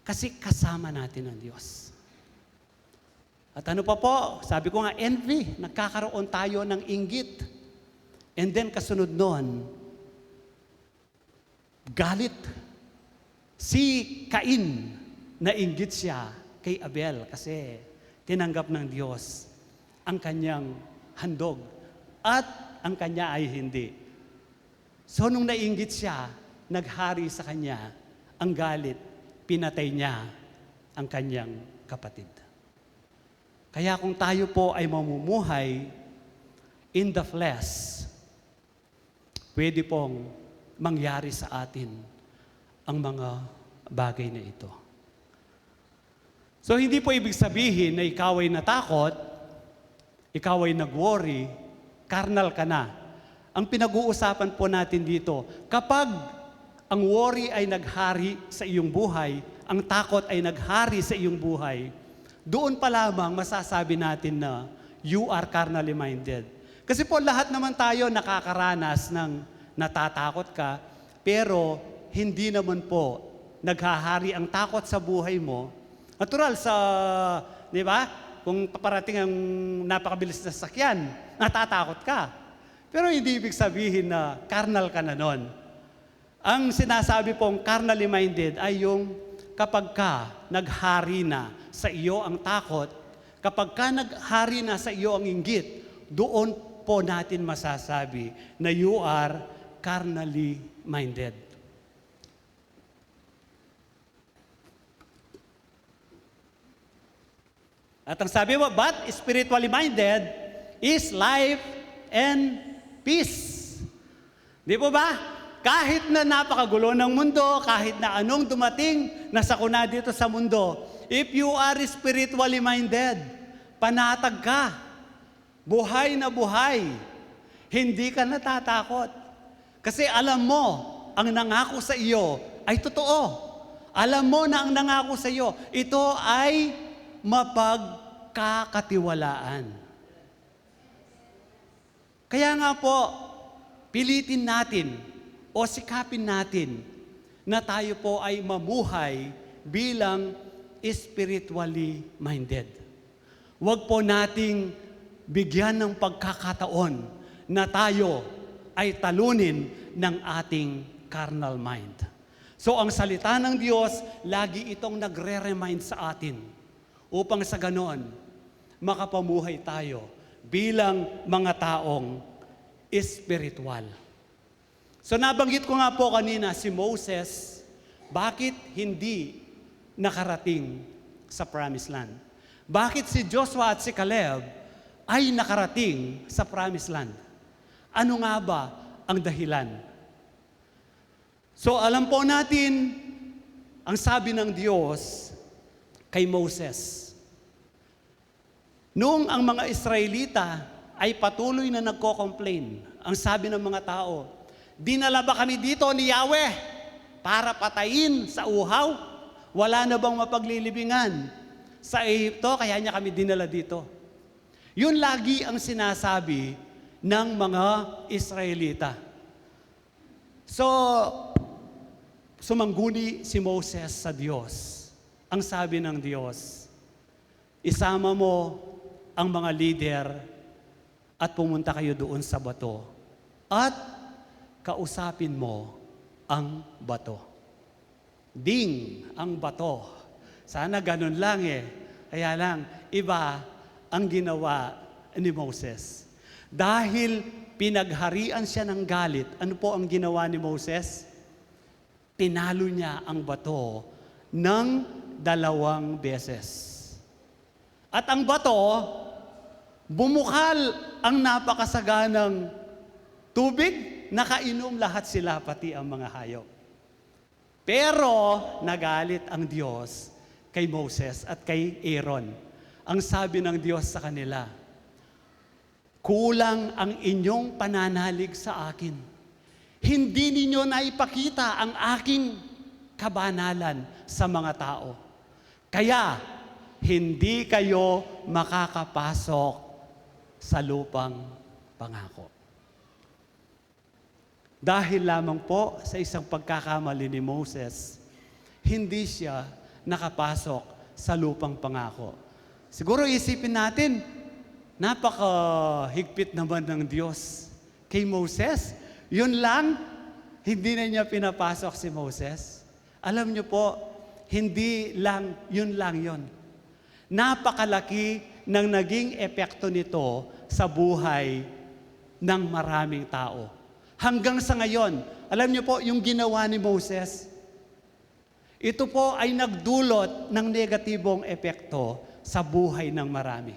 [SPEAKER 6] Kasi kasama natin ng Diyos. At ano pa po, sabi ko nga, envy. Nagkakaroon tayo ng inggit. And then kasunod nun, galit. Si Cain, nainggit siya kay Abel kasi tinanggap ng Diyos ang kanyang handog at ang kanya ay hindi. So nung nainggit siya, naghari sa kanya ang galit, pinatay niya ang kanyang kapatid. Kaya kung tayo po ay mamumuhay in the flesh, pwede pong mangyari sa atin ang mga bagay na ito. So hindi po ibig sabihin na ikaw ay natakot, ikaw ay nag-worry, carnal ka na. Ang pinag-uusapan po natin dito, kapag ang worry ay naghari sa iyong buhay, ang takot ay naghari sa iyong buhay, doon pa lamang masasabi natin na you are carnally minded. Kasi po lahat naman tayo nakakaranas ng natatakot ka, pero hindi naman po naghahari ang takot sa buhay mo. Natural sa, di ba? Kung paparating ang napakabilis na sasakyan, natatakot ka. Pero hindi ibig sabihin na carnal ka na nun. Ang sinasabi pong carnally minded ay yung kapag ka naghari na sa iyo ang takot, kapag ka naghari na sa iyo ang inggit, doon po natin masasabi na you are carnally minded. At ang sabi mo, but spiritually minded is life and peace. Di po ba? Kahit na napakagulo ng mundo, kahit na anong dumating na sakuna dito sa mundo, if you are spiritually minded, panatag ka, buhay na buhay, hindi ka natatakot. Kasi alam mo, ang nangako sa iyo ay totoo. Alam mo na ang nangako sa iyo, ito ay mapagkakatiwalaan. Kaya nga po, pilitin natin o sikapin natin na tayo po ay mamuhay bilang spiritually minded. Huwag po nating bigyan ng pagkakataon na tayo ay talunin ng ating carnal mind. So ang salita ng Diyos, lagi itong nagre-remind sa atin upang sa ganon, makapamuhay tayo bilang mga taong espiritual. So nabanggit ko nga po kanina si Moses, bakit hindi nakarating sa Promised Land? Bakit si Joshua at si Caleb ay nakarating sa Promised Land? Ano nga ba ang dahilan? So alam po natin, ang sabi ng Diyos kay Moses, noong ang mga Israelita ay patuloy na nagko-complain, ang sabi ng mga tao, dinala ba kami dito ni Yahweh para patayin sa uhaw? Wala na bang mapaglilibingan sa Ehipto, kaya niya kami dinala dito? Yun lagi ang sinasabi ng mga Israelita. So, sumangguni si Moses sa Diyos. Ang sabi ng Diyos, isama mo ang mga leader at pumunta kayo doon sa bato at kausapin mo ang bato. Ding ang bato. Sana ganun lang eh. Kaya lang, iba ang ginawa ni Moses. Dahil pinagharian siya ng galit, ano po ang ginawa ni Moses? Pinalo niya ang bato ng 2 beses. At ang bato, bumukal ang napakasaganang tubig, nakainom lahat sila, pati ang mga hayop. Pero nagalit ang Diyos kay Moses at kay Aaron. Ang sabi ng Diyos sa kanila, kulang ang inyong pananalig sa akin. Hindi ninyo naipakita ang aking kabanalan sa mga tao. Kaya, hindi kayo makakapasok sa lupang pangako. Dahil lamang po sa isang pagkakamali ni Moses, hindi siya nakapasok sa lupang pangako. Siguro isipin natin, napakahigpit naman ng Diyos kay Moses. Yun lang, hindi na niya pinapasok si Moses. Alam niyo po, hindi lang yun. Napakalaki ng naging epekto nito sa buhay ng maraming tao. Hanggang sa ngayon, alam niyo po, yung ginawa ni Moses, ito po ay nagdulot ng negatibong epekto sa buhay ng marami.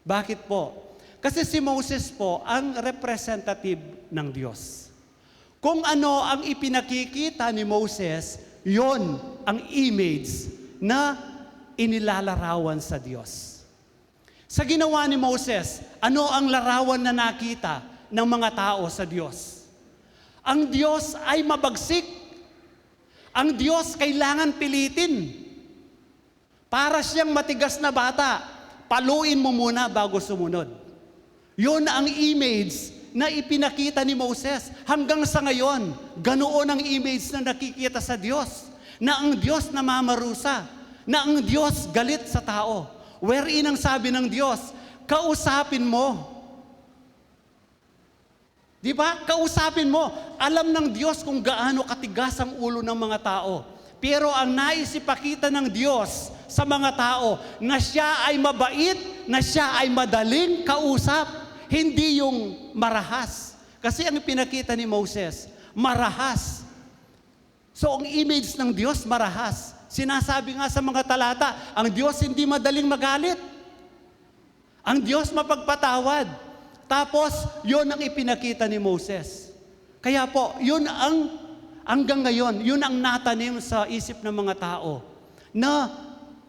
[SPEAKER 6] Bakit po? Kasi si Moses po ang representative ng Diyos. Kung ano ang ipinakikita ni Moses, yon ang image na inilalarawan sa Diyos. Sa ginawa ni Moses, ano ang larawan na nakita ng mga tao sa Diyos? Ang Diyos ay mabagsik. Ang Diyos kailangan pilitin. Para siyang matigas na bata, paluin mo muna bago sumunod. Yun ang image na ipinakita ni Moses. Hanggang sa ngayon, ganoon ang image na nakikita sa Diyos. Na ang Diyos namamarusa. Na ang Diyos galit sa tao. Wherein ang sabi ng Diyos, kausapin mo. Di ba? Kausapin mo. Alam ng Diyos kung gaano katigas ang ulo ng mga tao. Pero ang nais ipakita ng Diyos sa mga tao na siya ay mabait, na siya ay madaling kausap. hindi yung marahas. Kasi ang pinakita ni Moses, marahas. So ang image ng Diyos, marahas. Sinasabi nga sa mga talata, ang Diyos hindi madaling magalit. Ang Diyos mapagpatawad. Tapos, yun ang ipinakita ni Moses. Kaya po, yun ang, hanggang ngayon, yun ang natanim sa isip ng mga tao, na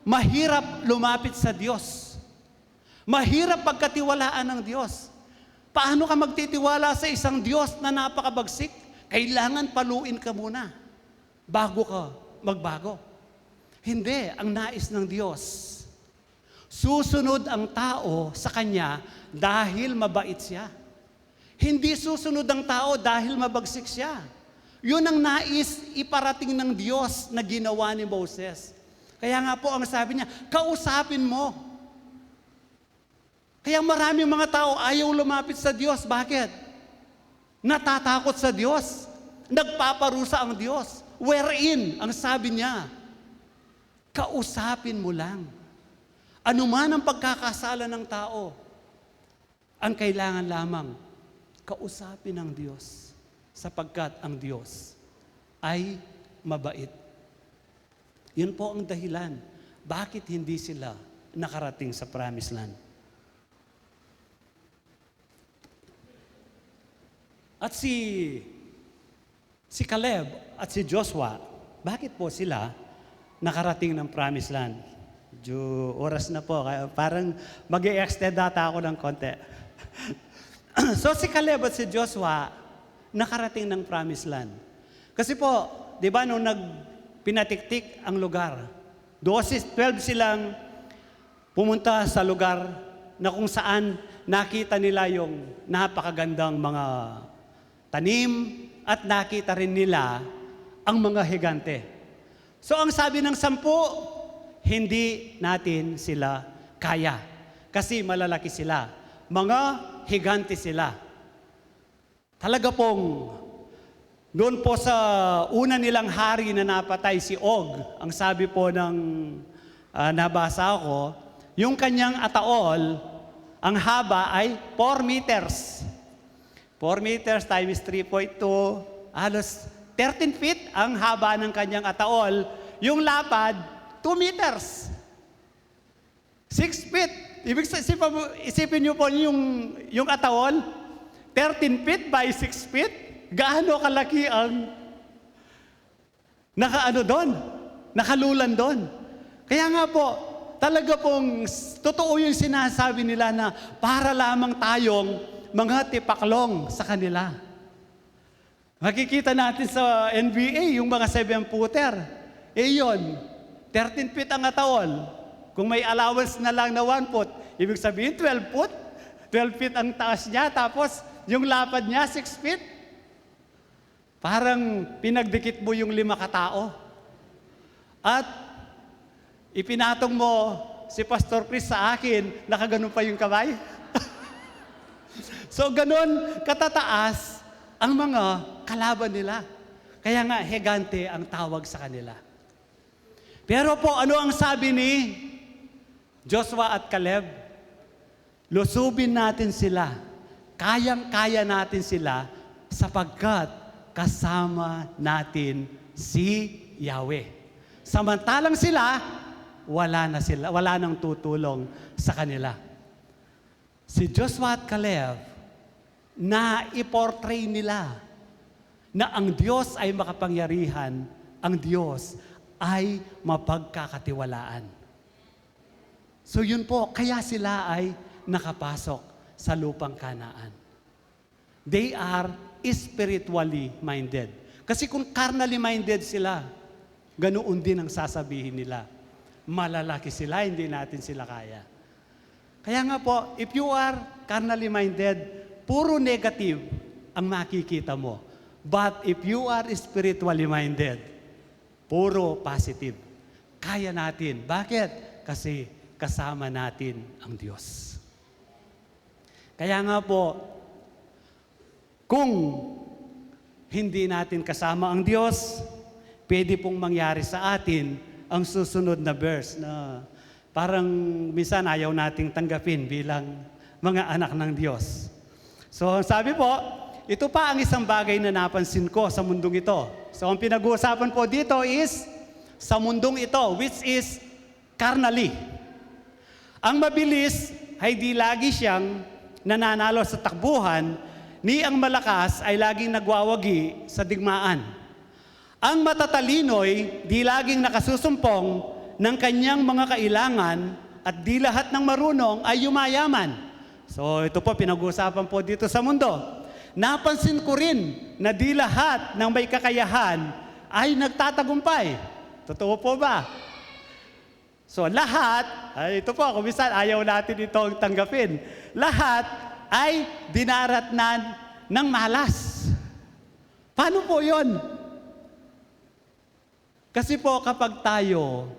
[SPEAKER 6] mahirap lumapit sa Diyos. Mahirap pagkatiwalaan ng Diyos. Paano ka magtitiwala sa isang Diyos na napakabagsik? Kailangan paluin ka muna bago ka magbago. Hindi, ang nais ng Diyos. Susunod ang tao sa Kanya dahil mabait siya. Hindi susunod ang tao dahil mabagsik siya. Yun ang nais iparating ng Diyos na ginawa ni Moses. Kaya nga po ang sabi niya, kausapin mo. Kaya maraming mga tao ayaw lumapit sa Diyos. Bakit? Natatakot sa Diyos. Nagpaparusa ang Diyos. Wherein, ang sabi niya, kausapin mo lang. Ano man ang pagkakasala ng tao, ang kailangan lamang, kausapin ang Diyos. Sapagkat ang Diyos ay mabait. Yun po ang dahilan. Bakit hindi sila nakarating sa Promised Land? At si Caleb at si Joshua, bakit po sila nakarating ng Promised Land? Oras na po, kaya parang mag-i-extend data ako ng konti. So si Caleb at si Joshua, nakarating ng Promised Land. Kasi po, di ba, nung pinatiktik ang lugar, 12 silang pumunta sa lugar na kung saan nakita nila yung napakagandang mga tanim at nakita rin nila ang mga higante. So ang sabi ng 10, hindi natin sila kaya. Kasi malalaki sila. Mga higante sila. Talaga pong, doon po sa una nilang hari na napatay si Og, ang sabi po ng nabasa ko, yung kanyang ataol, ang haba ay 4 meters. 4 meters times 3.2, halos 13 feet ang haba ng kanyang ataol. Yung lapad, 2 meters. 6 feet. Isipin niyo po yung ataol, 13 feet by 6 feet. Gaano kalaki ang nakalulan doon. Kaya nga po, talaga pong totoo yung sinasabi nila na para lamang tayong mga tipaklong sa kanila. Makikita natin sa NBA, yung mga 7-footer. Yun, 13 feet ang ataol. Kung may allowance na lang na 1 foot, ibig sabihin 12 foot. 12 feet ang taas niya, tapos yung lapad niya 6 feet. Parang pinagdikit mo yung 5 katao. At ipinatong mo si Pastor Chris sa akin, nakaganon pa yung kamay. So ganon katataas ang mga kalaban nila. Kaya nga, higante ang tawag sa kanila. Pero po, ano ang sabi ni Joshua at Caleb? Lusubin natin sila. Kayang-kaya natin sila sapagkat kasama natin si Yahweh. Samantalang sila, wala nang tutulong sa kanila. Si Joshua at Caleb, na iportray nila na ang Diyos ay makapangyarihan, ang Diyos ay mapagkakatiwalaan. So yun po, kaya sila ay nakapasok sa lupang Kanaan. They are spiritually minded. Kasi kung carnally minded sila, ganoon din ang sasabihin nila. Malalaki sila, hindi natin sila kaya. Kaya nga po, if you are carnally minded, puro negative ang makikita mo. But if you are spiritually minded, puro positive. Kaya natin. Bakit? Kasi kasama natin ang Diyos. Kaya nga po, kung hindi natin kasama ang Diyos, pwede pong mangyari sa atin ang susunod na verse na parang minsan ayaw nating tanggapin bilang mga anak ng Diyos. So sabi po, ito pa ang isang bagay na napansin ko sa mundong ito. So ang pinag-uusapan po dito is sa mundong ito, which is carnally. Ang mabilis ay di lagi siyang nananalo sa takbuhan, ni ang malakas ay laging nagwawagi sa digmaan. Ang matatalino'y di laging nakasusumpong ng kanyang mga kailangan at di lahat ng marunong ay yumayaman. So ito po pinag-uusapan po dito sa mundo. Napansin ko rin na di lahat ng may kakayahan ay nagtatagumpay. Totoo po ba? So lahat, ito po, kung minsan ayaw natin itong tanggapin, lahat ay dinaratnan ng malas. Paano po yun? Kasi po kapag tayo,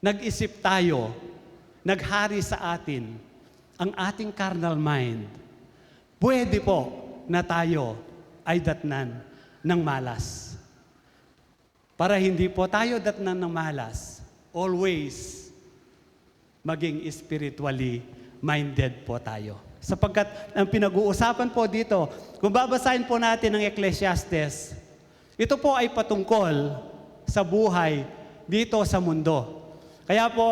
[SPEAKER 6] nag-isip tayo, naghari sa atin, ang ating carnal mind, pwede po na tayo ay datnan ng malas. Para hindi po tayo datnan ng malas, always maging spiritually minded po tayo. Sapagkat ang pinag-uusapan po dito, kung babasahin po natin ang Ecclesiastes, ito po ay patungkol sa buhay dito sa mundo. Kaya po,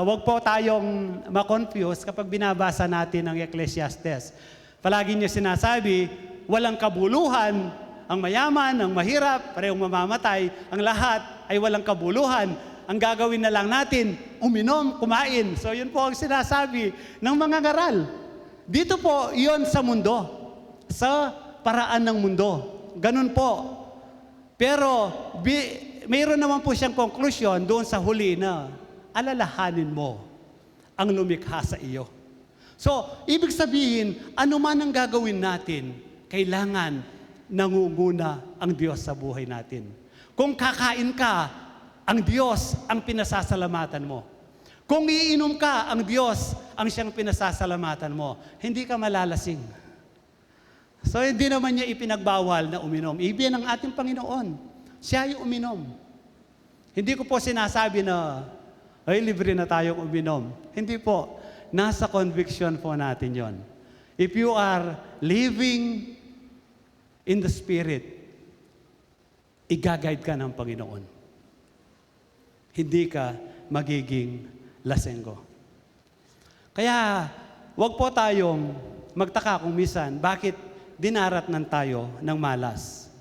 [SPEAKER 6] wag po tayong ma-confuse kapag binabasa natin ang Ecclesiastes. Palagi niya sinasabi, walang kabuluhan, ang mayaman, ang mahirap, parehong mamamatay, ang lahat ay walang kabuluhan. Ang gagawin na lang natin, uminom, kumain. So yun po ang sinasabi ng mga ngaral. Dito po, yun sa mundo. Sa paraan ng mundo. Ganun po. Pero, mayroon naman po siyang conclusion doon sa huli na alalahanin mo ang lumikha sa iyo. So, ibig sabihin, ano man ang gagawin natin, kailangan nangunguna ang Diyos sa buhay natin. Kung kakain ka, ang Diyos ang pinasasalamatan mo. Kung iinom ka, ang Diyos ang siyang pinasasalamatan mo. Hindi ka malalasing. So, hindi naman niya ipinagbawal na uminom. Ibig ng ating Panginoon. Siya yung uminom. Hindi ko po sinasabi na, ay, libre na tayong uminom. Hindi po. Nasa conviction po natin yon. If you are living in the Spirit, i-guide ka ng Panginoon. Hindi ka magiging lasenggo. Kaya, wag po tayong magtaka kung minsan, bakit dinaratnan tayo ng malas.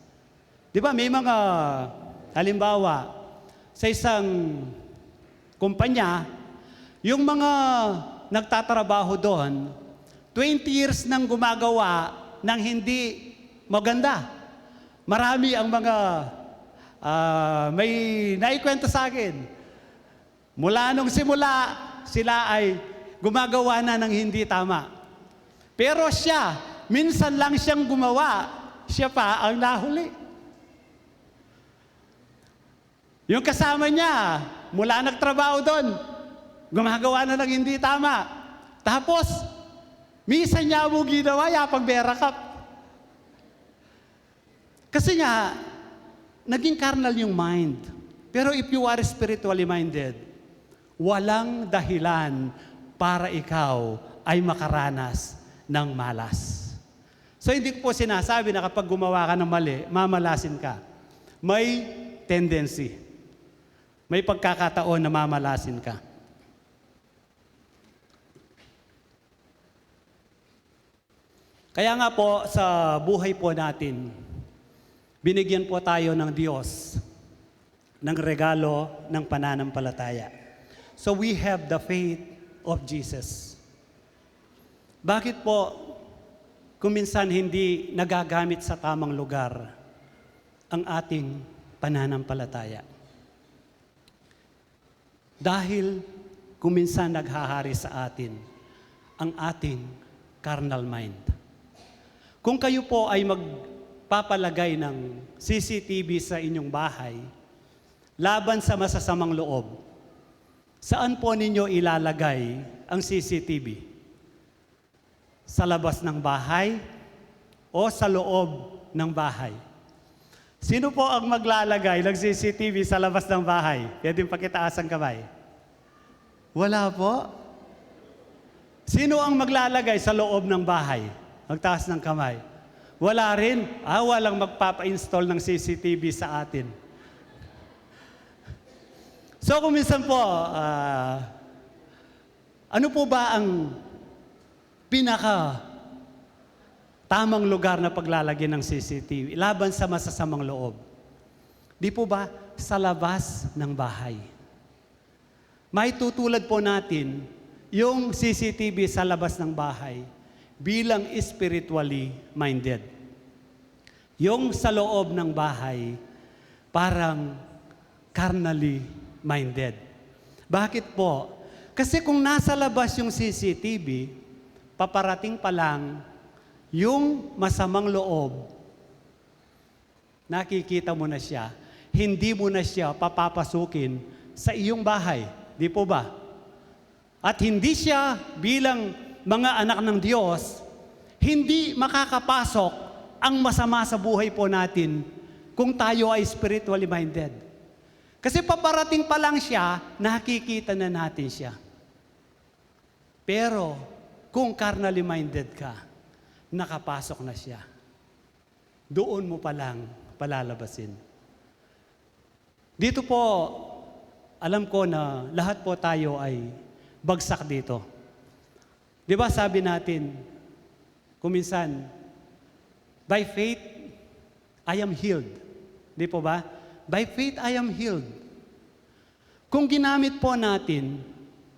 [SPEAKER 6] Di ba, may mga, halimbawa, sa isang kumpanya, yung mga nagtatrabaho doon, 20 years nang gumagawa ng hindi maganda. Marami ang mga may naikwento sa akin. Mula nung simula, sila ay gumagawa na ng hindi tama. Pero siya, minsan lang siyang gumawa, siya pa ang nahuli. Yung kasama niya, mula nagtrabaho doon, gumagawa na ng hindi tama. Tapos, minsan niya mo ginawa, yapang berakap. Kasi nga, naging carnal yung mind. Pero if you are spiritually minded, walang dahilan para ikaw ay makaranas ng malas. So hindi ko po sinasabi na kapag gumawa ka ng mali, mamalasin ka. May tendency. May pagkakataon na mamalasin ka. Kaya nga po, sa buhay po natin, binigyan po tayo ng Diyos ng regalo ng pananampalataya. So we have the faith of Jesus. Bakit po kung minsan hindi nagagamit sa tamang lugar ang ating pananampalataya? Dahil kung minsan naghahari sa atin ang ating carnal mind. Kung kayo po ay magpapalagay ng CCTV sa inyong bahay, laban sa masasamang loob, saan po ninyo ilalagay ang CCTV? Sa labas ng bahay o sa loob ng bahay? Sino po ang maglalagay ng CCTV sa labas ng bahay? Pwede pakitaas ang kamay. Wala po? Sino ang maglalagay sa loob ng bahay? Magtaas ng kamay. Wala rin. Walang magpapa-install ng CCTV sa atin. So kung minsan po, ano po ba ang pinaka tamang lugar na paglalagyan ng CCTV laban sa masasamang loob? Di po ba sa labas ng bahay? May tutulad po natin yung CCTV sa labas ng bahay bilang spiritually minded. Yung sa loob ng bahay, parang carnally minded. Bakit po? Kasi kung nasa labas yung CCTV, paparating pa lang yung masamang loob, nakikita mo na siya, hindi mo na siya papapasukin sa iyong bahay. Di po ba? At hindi siya bilang mga anak ng Diyos, hindi makakapasok ang masama sa buhay po natin kung tayo ay spiritually minded. Kasi paparating pa lang siya, nakikita na natin siya. Pero kung carnally minded ka, nakapasok na siya. Doon mo pa lang palalabasin. Dito po, alam ko na lahat po tayo ay bagsak dito. Di ba sabi natin, kuminsan, by faith, I am healed. Di po ba? By faith, I am healed. Kung ginamit po natin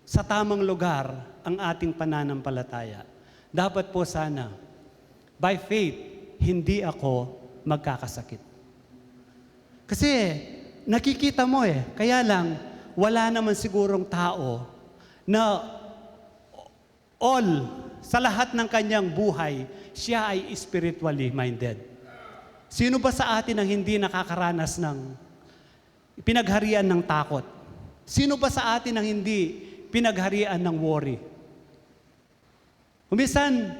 [SPEAKER 6] sa tamang lugar ang ating pananampalataya, dapat po sana, by faith, hindi ako magkakasakit. Kasi nakikita mo kaya lang, wala naman sigurong tao na all, sa lahat ng kanyang buhay, siya ay spiritually minded. Sino ba sa atin ang hindi nakakaranas ng pinagharian ng takot? Sino ba sa atin ang hindi pinagharian ng worry? Kumisan,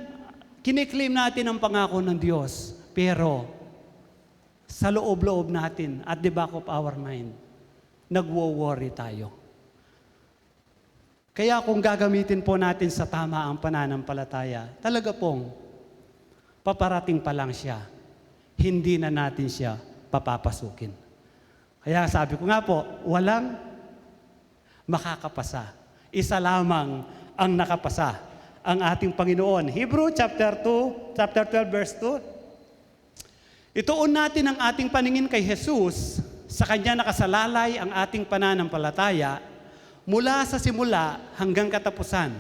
[SPEAKER 6] kiniklaim natin ang pangako ng Diyos, pero sa loob-loob natin, at the back of our mind, nagwo-worry tayo. Kaya kung gagamitin po natin sa tama ang pananampalataya, talaga pong paparating pa lang siya, hindi na natin siya papapasukin. Kaya sabi ko nga po, walang makakapasa. Isa lamang ang nakapasa, ang ating Panginoon. Hebrew chapter 12 verse 2. Ituon natin ang ating paningin kay Jesus, sa Kanya nakasalalay ang ating pananampalataya, mula sa simula hanggang katapusan.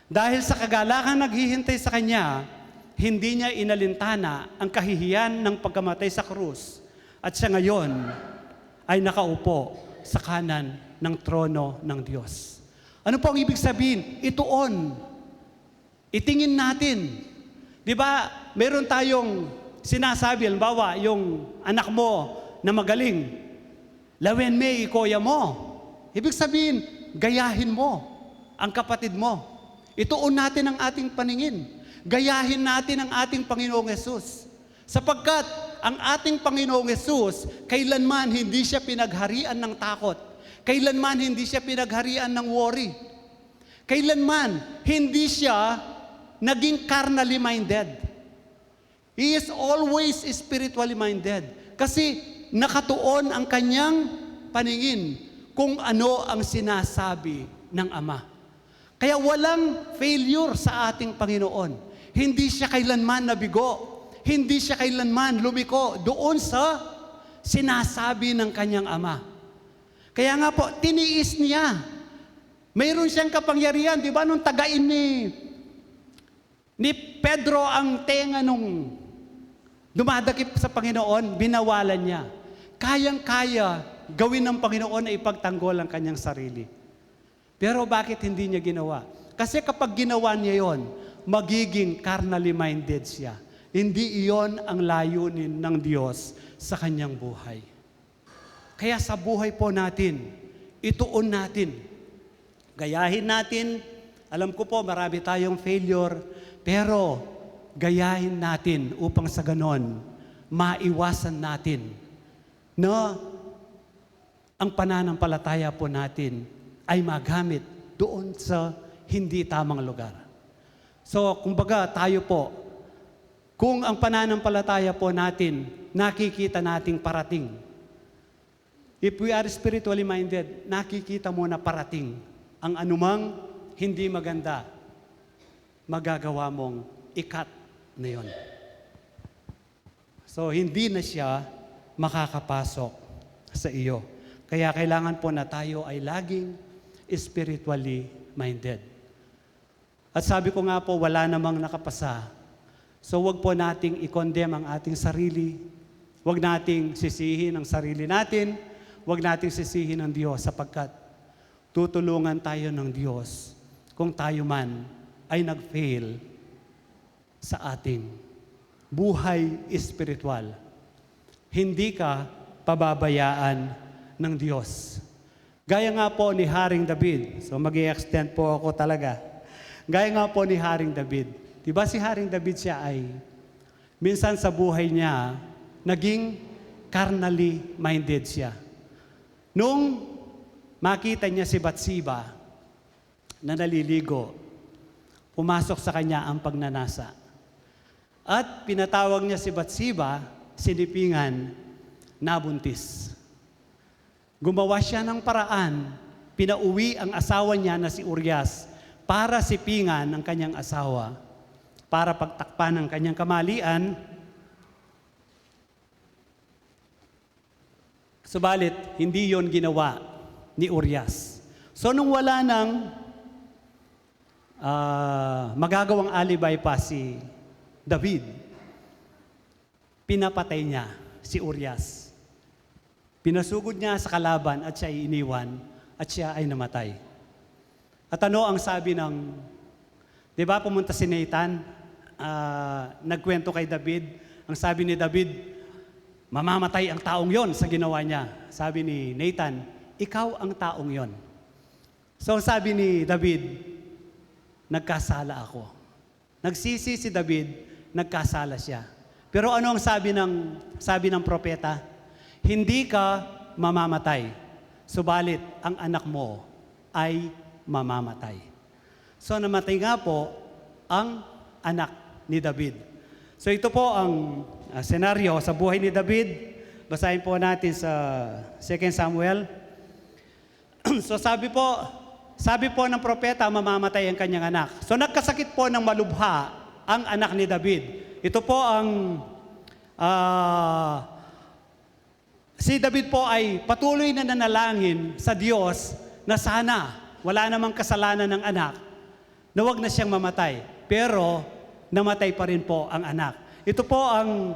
[SPEAKER 6] Dahil sa kagalakan naghihintay sa Kanya, hindi niya inalintana ang kahihiyan ng pagkamatay sa krus. At siya ngayon ay nakaupo sa kanan ng trono ng Diyos. Ano po ang ibig sabihin? Ituon. Itingin natin. Di ba, meron tayong sinasabi, halimbawa, yung anak mo na magaling, lawen me, ikoya mo. Ibig sabihin, gayahin mo ang kapatid mo. Ituon natin ang ating paningin. Gayahin natin ang ating Panginoong Yesus. Sapagkat ang ating Panginoong Yesus, kailanman hindi siya pinagharian ng takot. Kailanman hindi siya pinagharian ng worry. Kailanman hindi siya naging carnally minded. He is always spiritually minded. Kasi nakatuon ang kanyang paningin kung ano ang sinasabi ng Ama. Kaya walang failure sa ating Panginoon. Hindi siya kailanman nabigo. Hindi siya kailanman lumiko doon sa sinasabi ng kanyang Ama. Kaya nga po, tiniis niya. Mayroon siyang kapangyarihan, di ba, nung tagain ni Pedro ang tenga nung dumadakip sa Panginoon, binawalan niya. Kayang-kaya gawin ng Panginoon na ipagtanggol ang kanyang sarili. Pero bakit hindi niya ginawa? Kasi kapag ginawa niya yon, magiging carnally minded siya. Hindi iyon ang layunin ng Diyos sa kanyang buhay. Kaya sa buhay po natin, ituon natin. Gayahin natin. Alam ko po, marami tayong failure, pero gayahin natin upang sa ganon, maiwasan natin na ang pananampalataya po natin ay magamit doon sa hindi tamang lugar. So, kumbaga, tayo po, kung ang pananampalataya po natin, nakikita nating parating. If we are spiritually minded, nakikita mo na parating ang anumang hindi maganda, magagawa mong ikat na yon. So, hindi na siya makakapasok sa iyo. Kaya kailangan po na tayo ay laging spiritually minded. At sabi ko nga po, wala namang nakapasa. So, wag po nating i-condemn ang ating sarili. Wag nating sisihin ang sarili natin. Wag nating sisihin ang Diyos sapagkat tutulungan tayo ng Diyos kung tayo man ay nag-fail sa ating buhay espiritual. Hindi ka pababayaan ng Diyos. Gaya nga po ni Haring David. So mag-i-extend po ako talaga. Gaya nga po ni Haring David. Diba si Haring David siya ay minsan sa buhay niya naging carnally minded siya. Nung makita niya si Bathsheba na naliligo, pumasok sa kanya ang pagnanasa. At pinatawag niya si Bathsheba, sinipingan, nabuntis. Gumawa siya ng paraan, pinauwi ang asawa niya na si Urias para sipingan ang kanyang asawa, para pagtakpan ang kanyang kamalian. Subalit, hindi yon ginawa ni Urias. So, nung wala nang magagawang alibay pa si David, pinapatay niya si Urias. Pinasugod niya sa kalaban at siya ay iniwan at siya ay namatay. At ano ang sabi ng, di ba pumunta si Nathan, nagkwento kay David, ang sabi ni David, mamamatay ang taong yon sa ginawa niya. Sabi ni Nathan, ikaw ang taong yon. So sabi ni David, nagkasala ako. Nagsisi si David, nagkasala siya. Pero ano ang sabi ng propeta? Hindi ka mamamatay. Subalit ang anak mo ay mamamatay. So namatay nga po ang anak ni David. So ito po ang senaryo sa buhay ni David. Basahin po natin sa 2 Samuel. So sabi po ng propeta, mamamatay ang kanyang anak. So nagkasakit po ng malubha ang anak ni David. Ito po ang si David po ay patuloy na nanalangin sa Diyos na sana wala namang kasalanan ng anak, na wag na siyang mamatay. Pero namatay pa rin po ang anak. Ito po ang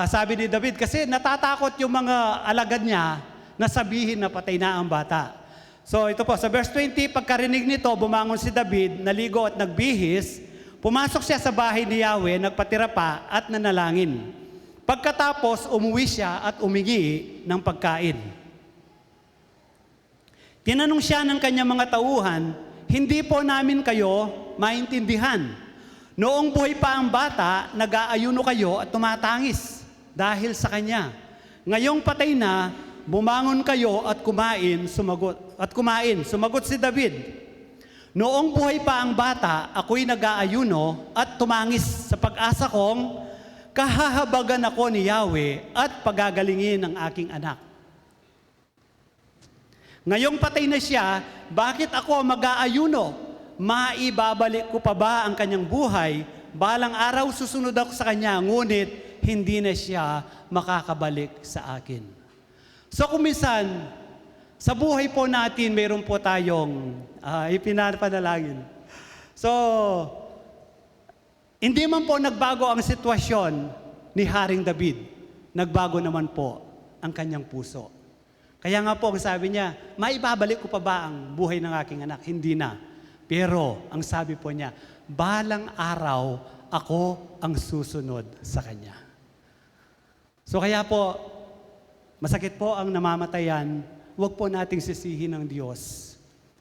[SPEAKER 6] sabi ni David kasi natatakot yung mga alagad niya na sabihin na patay na ang bata. So ito po, sa verse 20, pagkarinig nito, bumangon si David, naligo at nagbihis, pumasok siya sa bahay ni Yahweh, nagpatira pa at nanalangin. Pagkatapos, umuwi siya at umingi ng pagkain. Tinanong siya ng kanyang mga tauhan, hindi po namin kayo maintindihan. Noong buhay pa ang bata, nag-aayuno kayo at tumatangis dahil sa kanya. Ngayong patay na, bumangon kayo at kumain. Sumagot si David, noong buhay pa ang bata, ako'y nag-aayuno at tumangis sa pag-asa kong kahahabagan ako ni Yahweh at pagagalingin ang aking anak. Ngayong patay na siya, bakit ako mag-aayuno? Maibabalik ko pa ba ang kanyang buhay? Balang araw susunod ako sa kanya, ngunit hindi na siya makakabalik sa akin. So kung minsan, sa buhay po natin, mayroon po tayong ipinapanalangin. So, hindi man po nagbago ang sitwasyon ni Haring David, nagbago naman po ang kanyang puso. Kaya nga po, ang sabi niya, maibabalik ko pa ba ang buhay ng aking anak? Hindi na. Pero, ang sabi po niya, balang araw, ako ang susunod sa kanya. So kaya po, masakit po ang namamatayan, huwag po nating sisihin ng Diyos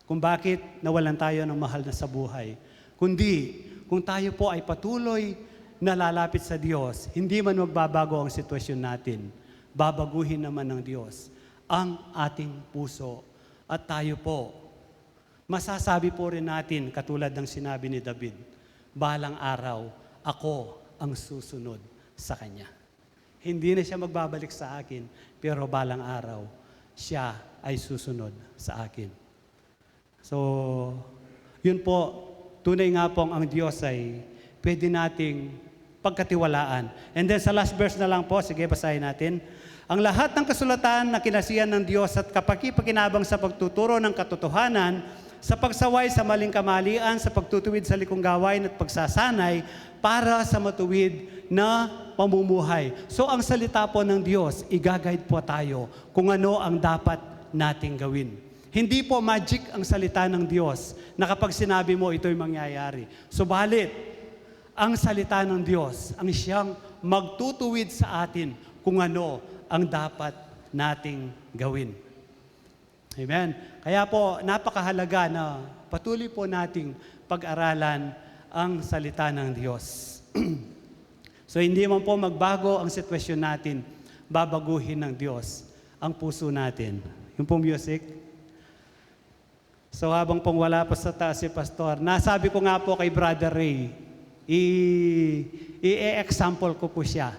[SPEAKER 6] kung bakit nawalan tayo ng mahal na sa buhay. Kundi, kung tayo po ay patuloy na lalapit sa Diyos, hindi man magbabago ang sitwasyon natin, babaguhin naman ng Diyos ang ating puso at tayo po masasabi po rin natin, katulad ng sinabi ni David, balang araw, ako ang susunod sa Kanya. Hindi na siya magbabalik sa akin, pero balang araw, siya ay susunod sa akin. So, yun po, tunay nga pong ang Diyos ay pwede nating pagkatiwalaan. And then sa last verse na lang po, sige, basahin natin. Ang lahat ng kasulatan na kinasihan ng Diyos at kapakipakinabang sa pagtuturo ng katotohanan, sa pagsaway sa maling kamalian, sa pagtutuwid sa likong gawain at pagsasanay para sa matuwid na pamumuhay. So ang salita po ng Diyos, i-guide po tayo kung ano ang dapat nating gawin. Hindi po magic ang salita ng Diyos na kapag sinabi mo, ito'y mangyayari. Subalit, ang salita ng Diyos ang siyang magtutuwid sa atin kung ano ang dapat nating gawin. Amen. Kaya po, napakahalaga na patuloy po nating pag-aralan ang salita ng Diyos. So hindi man po magbago ang sitwasyon natin, babaguhin ng Diyos ang puso natin. Yung pong music. So habang pong wala pa sa taas si Pastor, nasabi ko nga po kay Brother Ray, i-example ko po siya.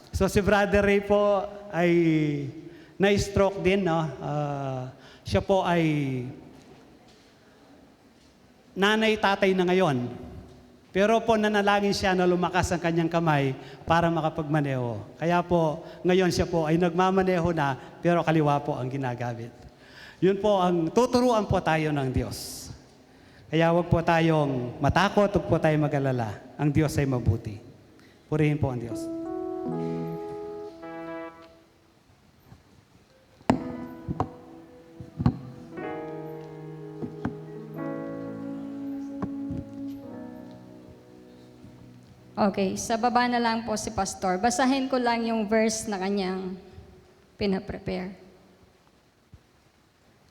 [SPEAKER 6] So si Brother Ray po ay na-stroke din, no? Siya po ay nanay-tatay na ngayon. Pero po nanalangin siya na lumakas ang kanyang kamay para makapagmaneho. Kaya po, ngayon siya po ay nagmamaneho na, pero kaliwa po ang ginagamit. Yun po ang tuturuan po tayo ng Diyos. Kaya huwag po tayong matakot, huwag po tayong mag-alala. Ang Diyos ay mabuti. Purihin po ang Diyos.
[SPEAKER 7] Okay, sa baba na lang po si Pastor. Basahin ko lang yung verse na kanyang pinaprepare.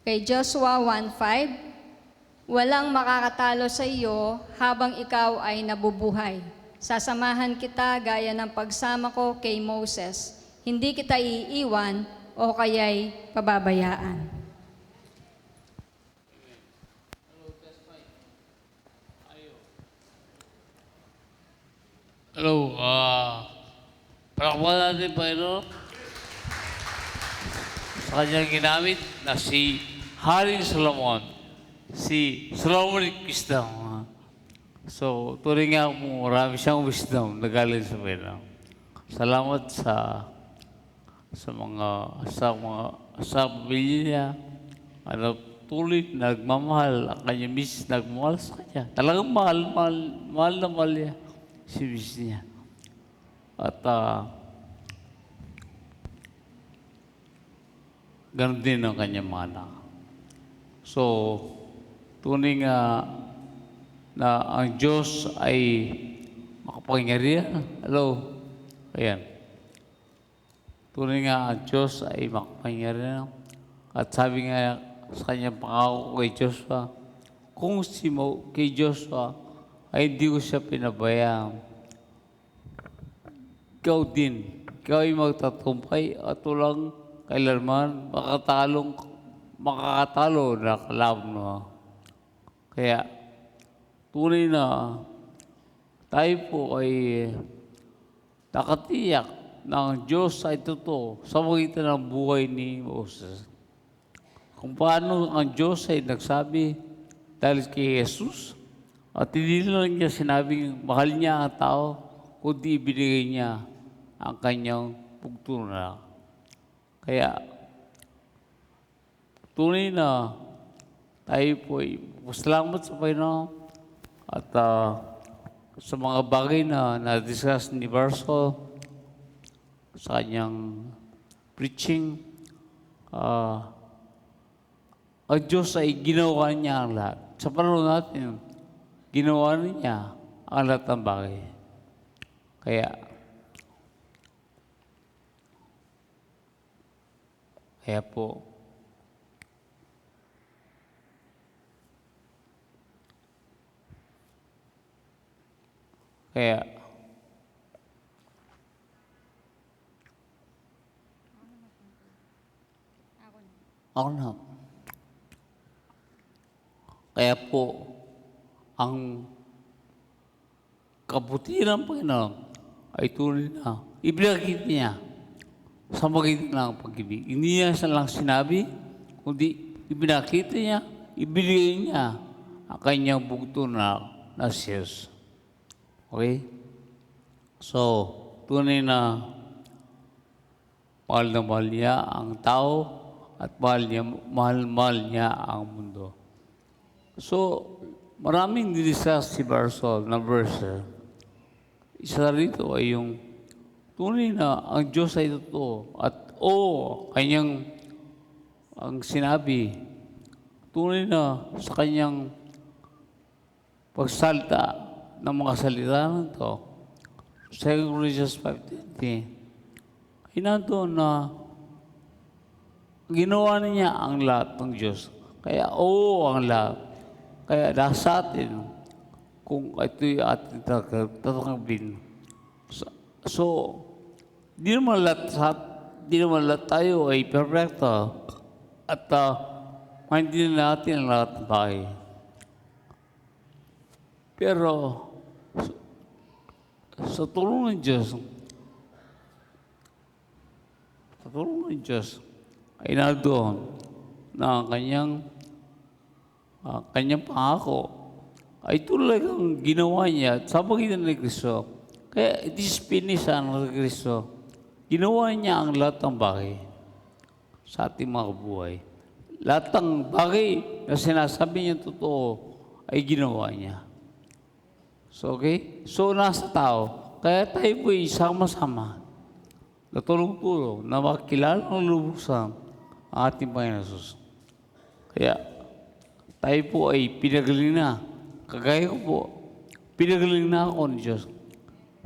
[SPEAKER 7] Kay Joshua 1:5, walang makakatalo sa iyo habang ikaw ay nabubuhay. Sasamahan kita gaya ng pagsama ko kay Moses. Hindi kita iiwan o kaya'y pababayaan.
[SPEAKER 8] Hello, palakpakan natin Panginoon sa kanyang ginamit na si Haring Solomon, si Solomonic Wisdom. So, tuloy nga mo, marami siyang wisdom na galing sa Panginoon. Salamat sa pamilya niya, ano, tuloy nagmamahal, ang kanyang misis nagmamahal sa kanya. Talagang mahal na mahal niya si misis niya. At ganun din ang kanyang mga anak. So, tunay nga na ang Diyos ay makapangyarihan. Hello? Ayan. Tunay nga ang Diyos ay makapangyarihan. At sabi nga sa kanyang pangako kay Joshua, kung kay Joshua ay hindi ko siya pinabayaan. Ikaw din. Ikaw ay magtatumpay at walang kailanman makakatalo na kalaban mo. Kaya, tunay na tayo po ay nakatiyak na ang Diyos ay totoo sa magitan ng buhay ni Moses. Kung paano ang Diyos ay nagsabi dahil kay Jesus, at hindi lang niya sinabing mahal niya ang tao, kundi ibinigay niya ang kanyang pagtulong. Kaya, tunay na tayo po ay masalamat sa Panginoon at sa mga bagay na na-discuss ni Barso sa kanyang preaching, ang Diyos ay ginawa niya ang lahat. Sa panahon natin, ginawa niya ang lahat ng bagay. Kaya po, ako na. Kaya po, ang kabutihan ng Panginoon ay tunay na ibinagit niya sa magitan ng pag-ibig. Hindi niya sa lang sinabi, kundi ibinakita niya, ibigay niya ang kanyang bugto na si Jesus. Okay? So, tunay na mahal niya ang tao at mahal niya ang mundo. So, maraming nilisas si Barsol na verse. Isa rito ay yung tunay na ang Diyos ay totoo at kanyang ang sinabi, tunay na sa kanyang pagsalta ng mga salita ng ito. 2 Corinthians 5:20, ay nandoon na ginawa niya ang lahat ng Diyos. Kaya ang lahat. Kaya nasa atin kung ito'y ating tatanggapin. So, di naman lahat tayo ay perfecto at maintindihan natin ang lahat ng bagay. Pero, sa tulong ng Diyos, ay nandoon na ang kanyang pangako ay talagang ginawa niya sa pagitan ni Kristo. Kaya it is finished ng Kristo. Ginawa niya ang lahat ng bagay sa ating mga buhay. Lahat ng bagay na sinasabi niya totoo ay ginawa niya. So, okay? So, nasa tao. Kaya tayo po ay sama-sama na tulong-tulong na makilala ng lubusan ang ating Panginoon Jesus. Kaya, tayo po ay pinagaling na. Kagaya ko po, pinagaling na ako ng Diyos.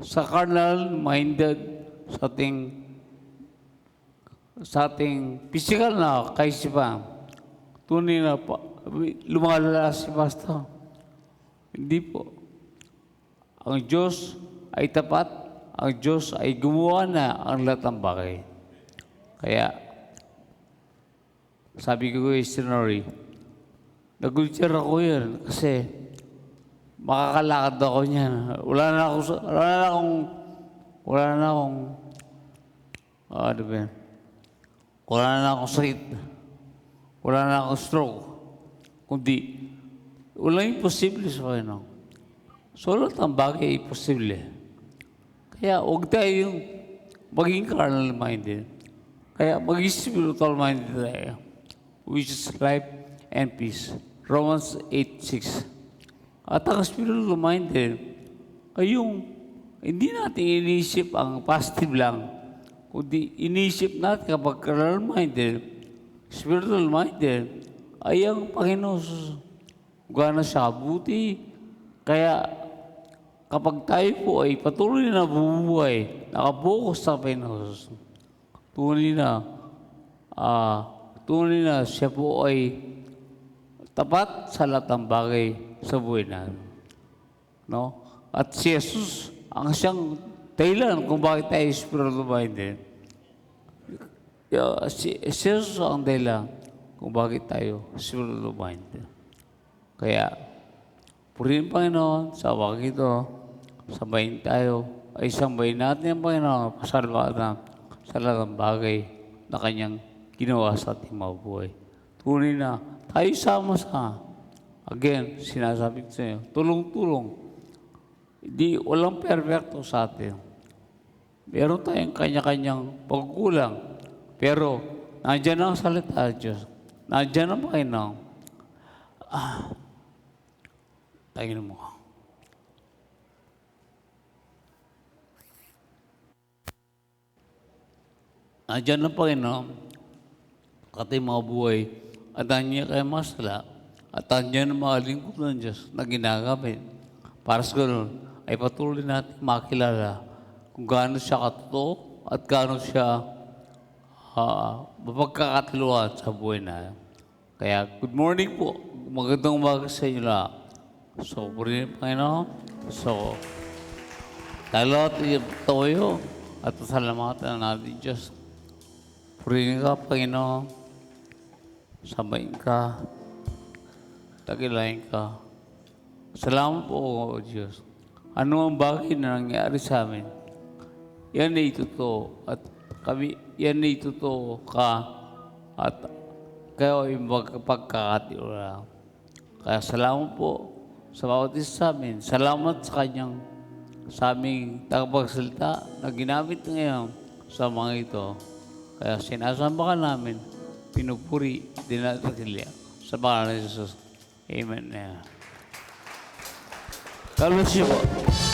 [SPEAKER 8] Sa carnal-minded, sa ating physical na kaisipan, tunay na lumalala si Pastor. Hindi po. Ang Diyos ay tapat, ang Diyos ay gumawa na ang lahat ng bagay. Kaya, sabi ko kay Sinori, nag-wheelchair ako yan kasi makakalakad ako niyan. Wala na akong sakit. Wala na akong stroke. Kundi, walang imposible sa Panginoon. So, lahat ng bagay ay posible. Kaya, huwag tayong maging carnal-minded. Kaya, maging spiritual-minded tayo, which is life and peace. Romans 8:6. At ang spiritual-minded ay yung hindi natin iniisip ang positive lang, kundi iniisip natin kapag carnal-minded, spiritual-minded, ay ang Panginoon gana siya kabuti. Kaya, kapag tayo po ay patuloy na bumubuhay, nakapokus sa Panginoon, tunay na siya po ay tapat sa lahat ng bagay sa buhay natin. No? At si Jesus, ang siyang dahilan kung bakit tayo spiritual-minded. Si Jesus ang dahilan kung bakit tayo spiritual-minded. Kaya, purihin Panginoon sa wakit ito, sabayin tayo, ay sambayin natin ang Panginoon, pasalwatan sa lahat ng bagay na Kanyang ginawa sa ating mga buhay. Tunay na tayo sama-sama. Again, sinasabi ko sa inyo, tulong-tulong. Hindi, walang perfecto sa atin. Meron tayong kanya-kanyang pagkulang. Pero, nandiyan ang salita ng Diyos. Nandiyan ang Panginoon. Tingnan mo. Nandiyan ang Panginoon at ating mga buhay at nandiyan kayo masala at nandiyan ang mga lingkod ng Diyos na ginagamit. Para sa ganun, ay patuloy natin makilala kung gaano siya katotoo at gaano siya mapagkakatiluan sa buhay na. Kaya, good morning po. Magandang umaga sa inyo lahat. So, purihin Panginoon. So, lalo at tayo at pasalamatan natin Diyos. Purihin ka, Panginoon. Sabayin ka. dakilain ka. Salamat po, O Diyos. Ano ang bagay na nangyari sa amin? Yan ay totoo. At kami, yan ay totoo ka. At kayo ay magpagkakatiwala. Kaya salamat po sa bawat isa sa amin. Salamat sa kanyang, sa aming tagapagsalita na ginamit ngayon sa mga ito. Kaya sinasamba ka namin, pinupuri, dinatagilya. Sa pangalan ni Jesus. Amen. God bless you po.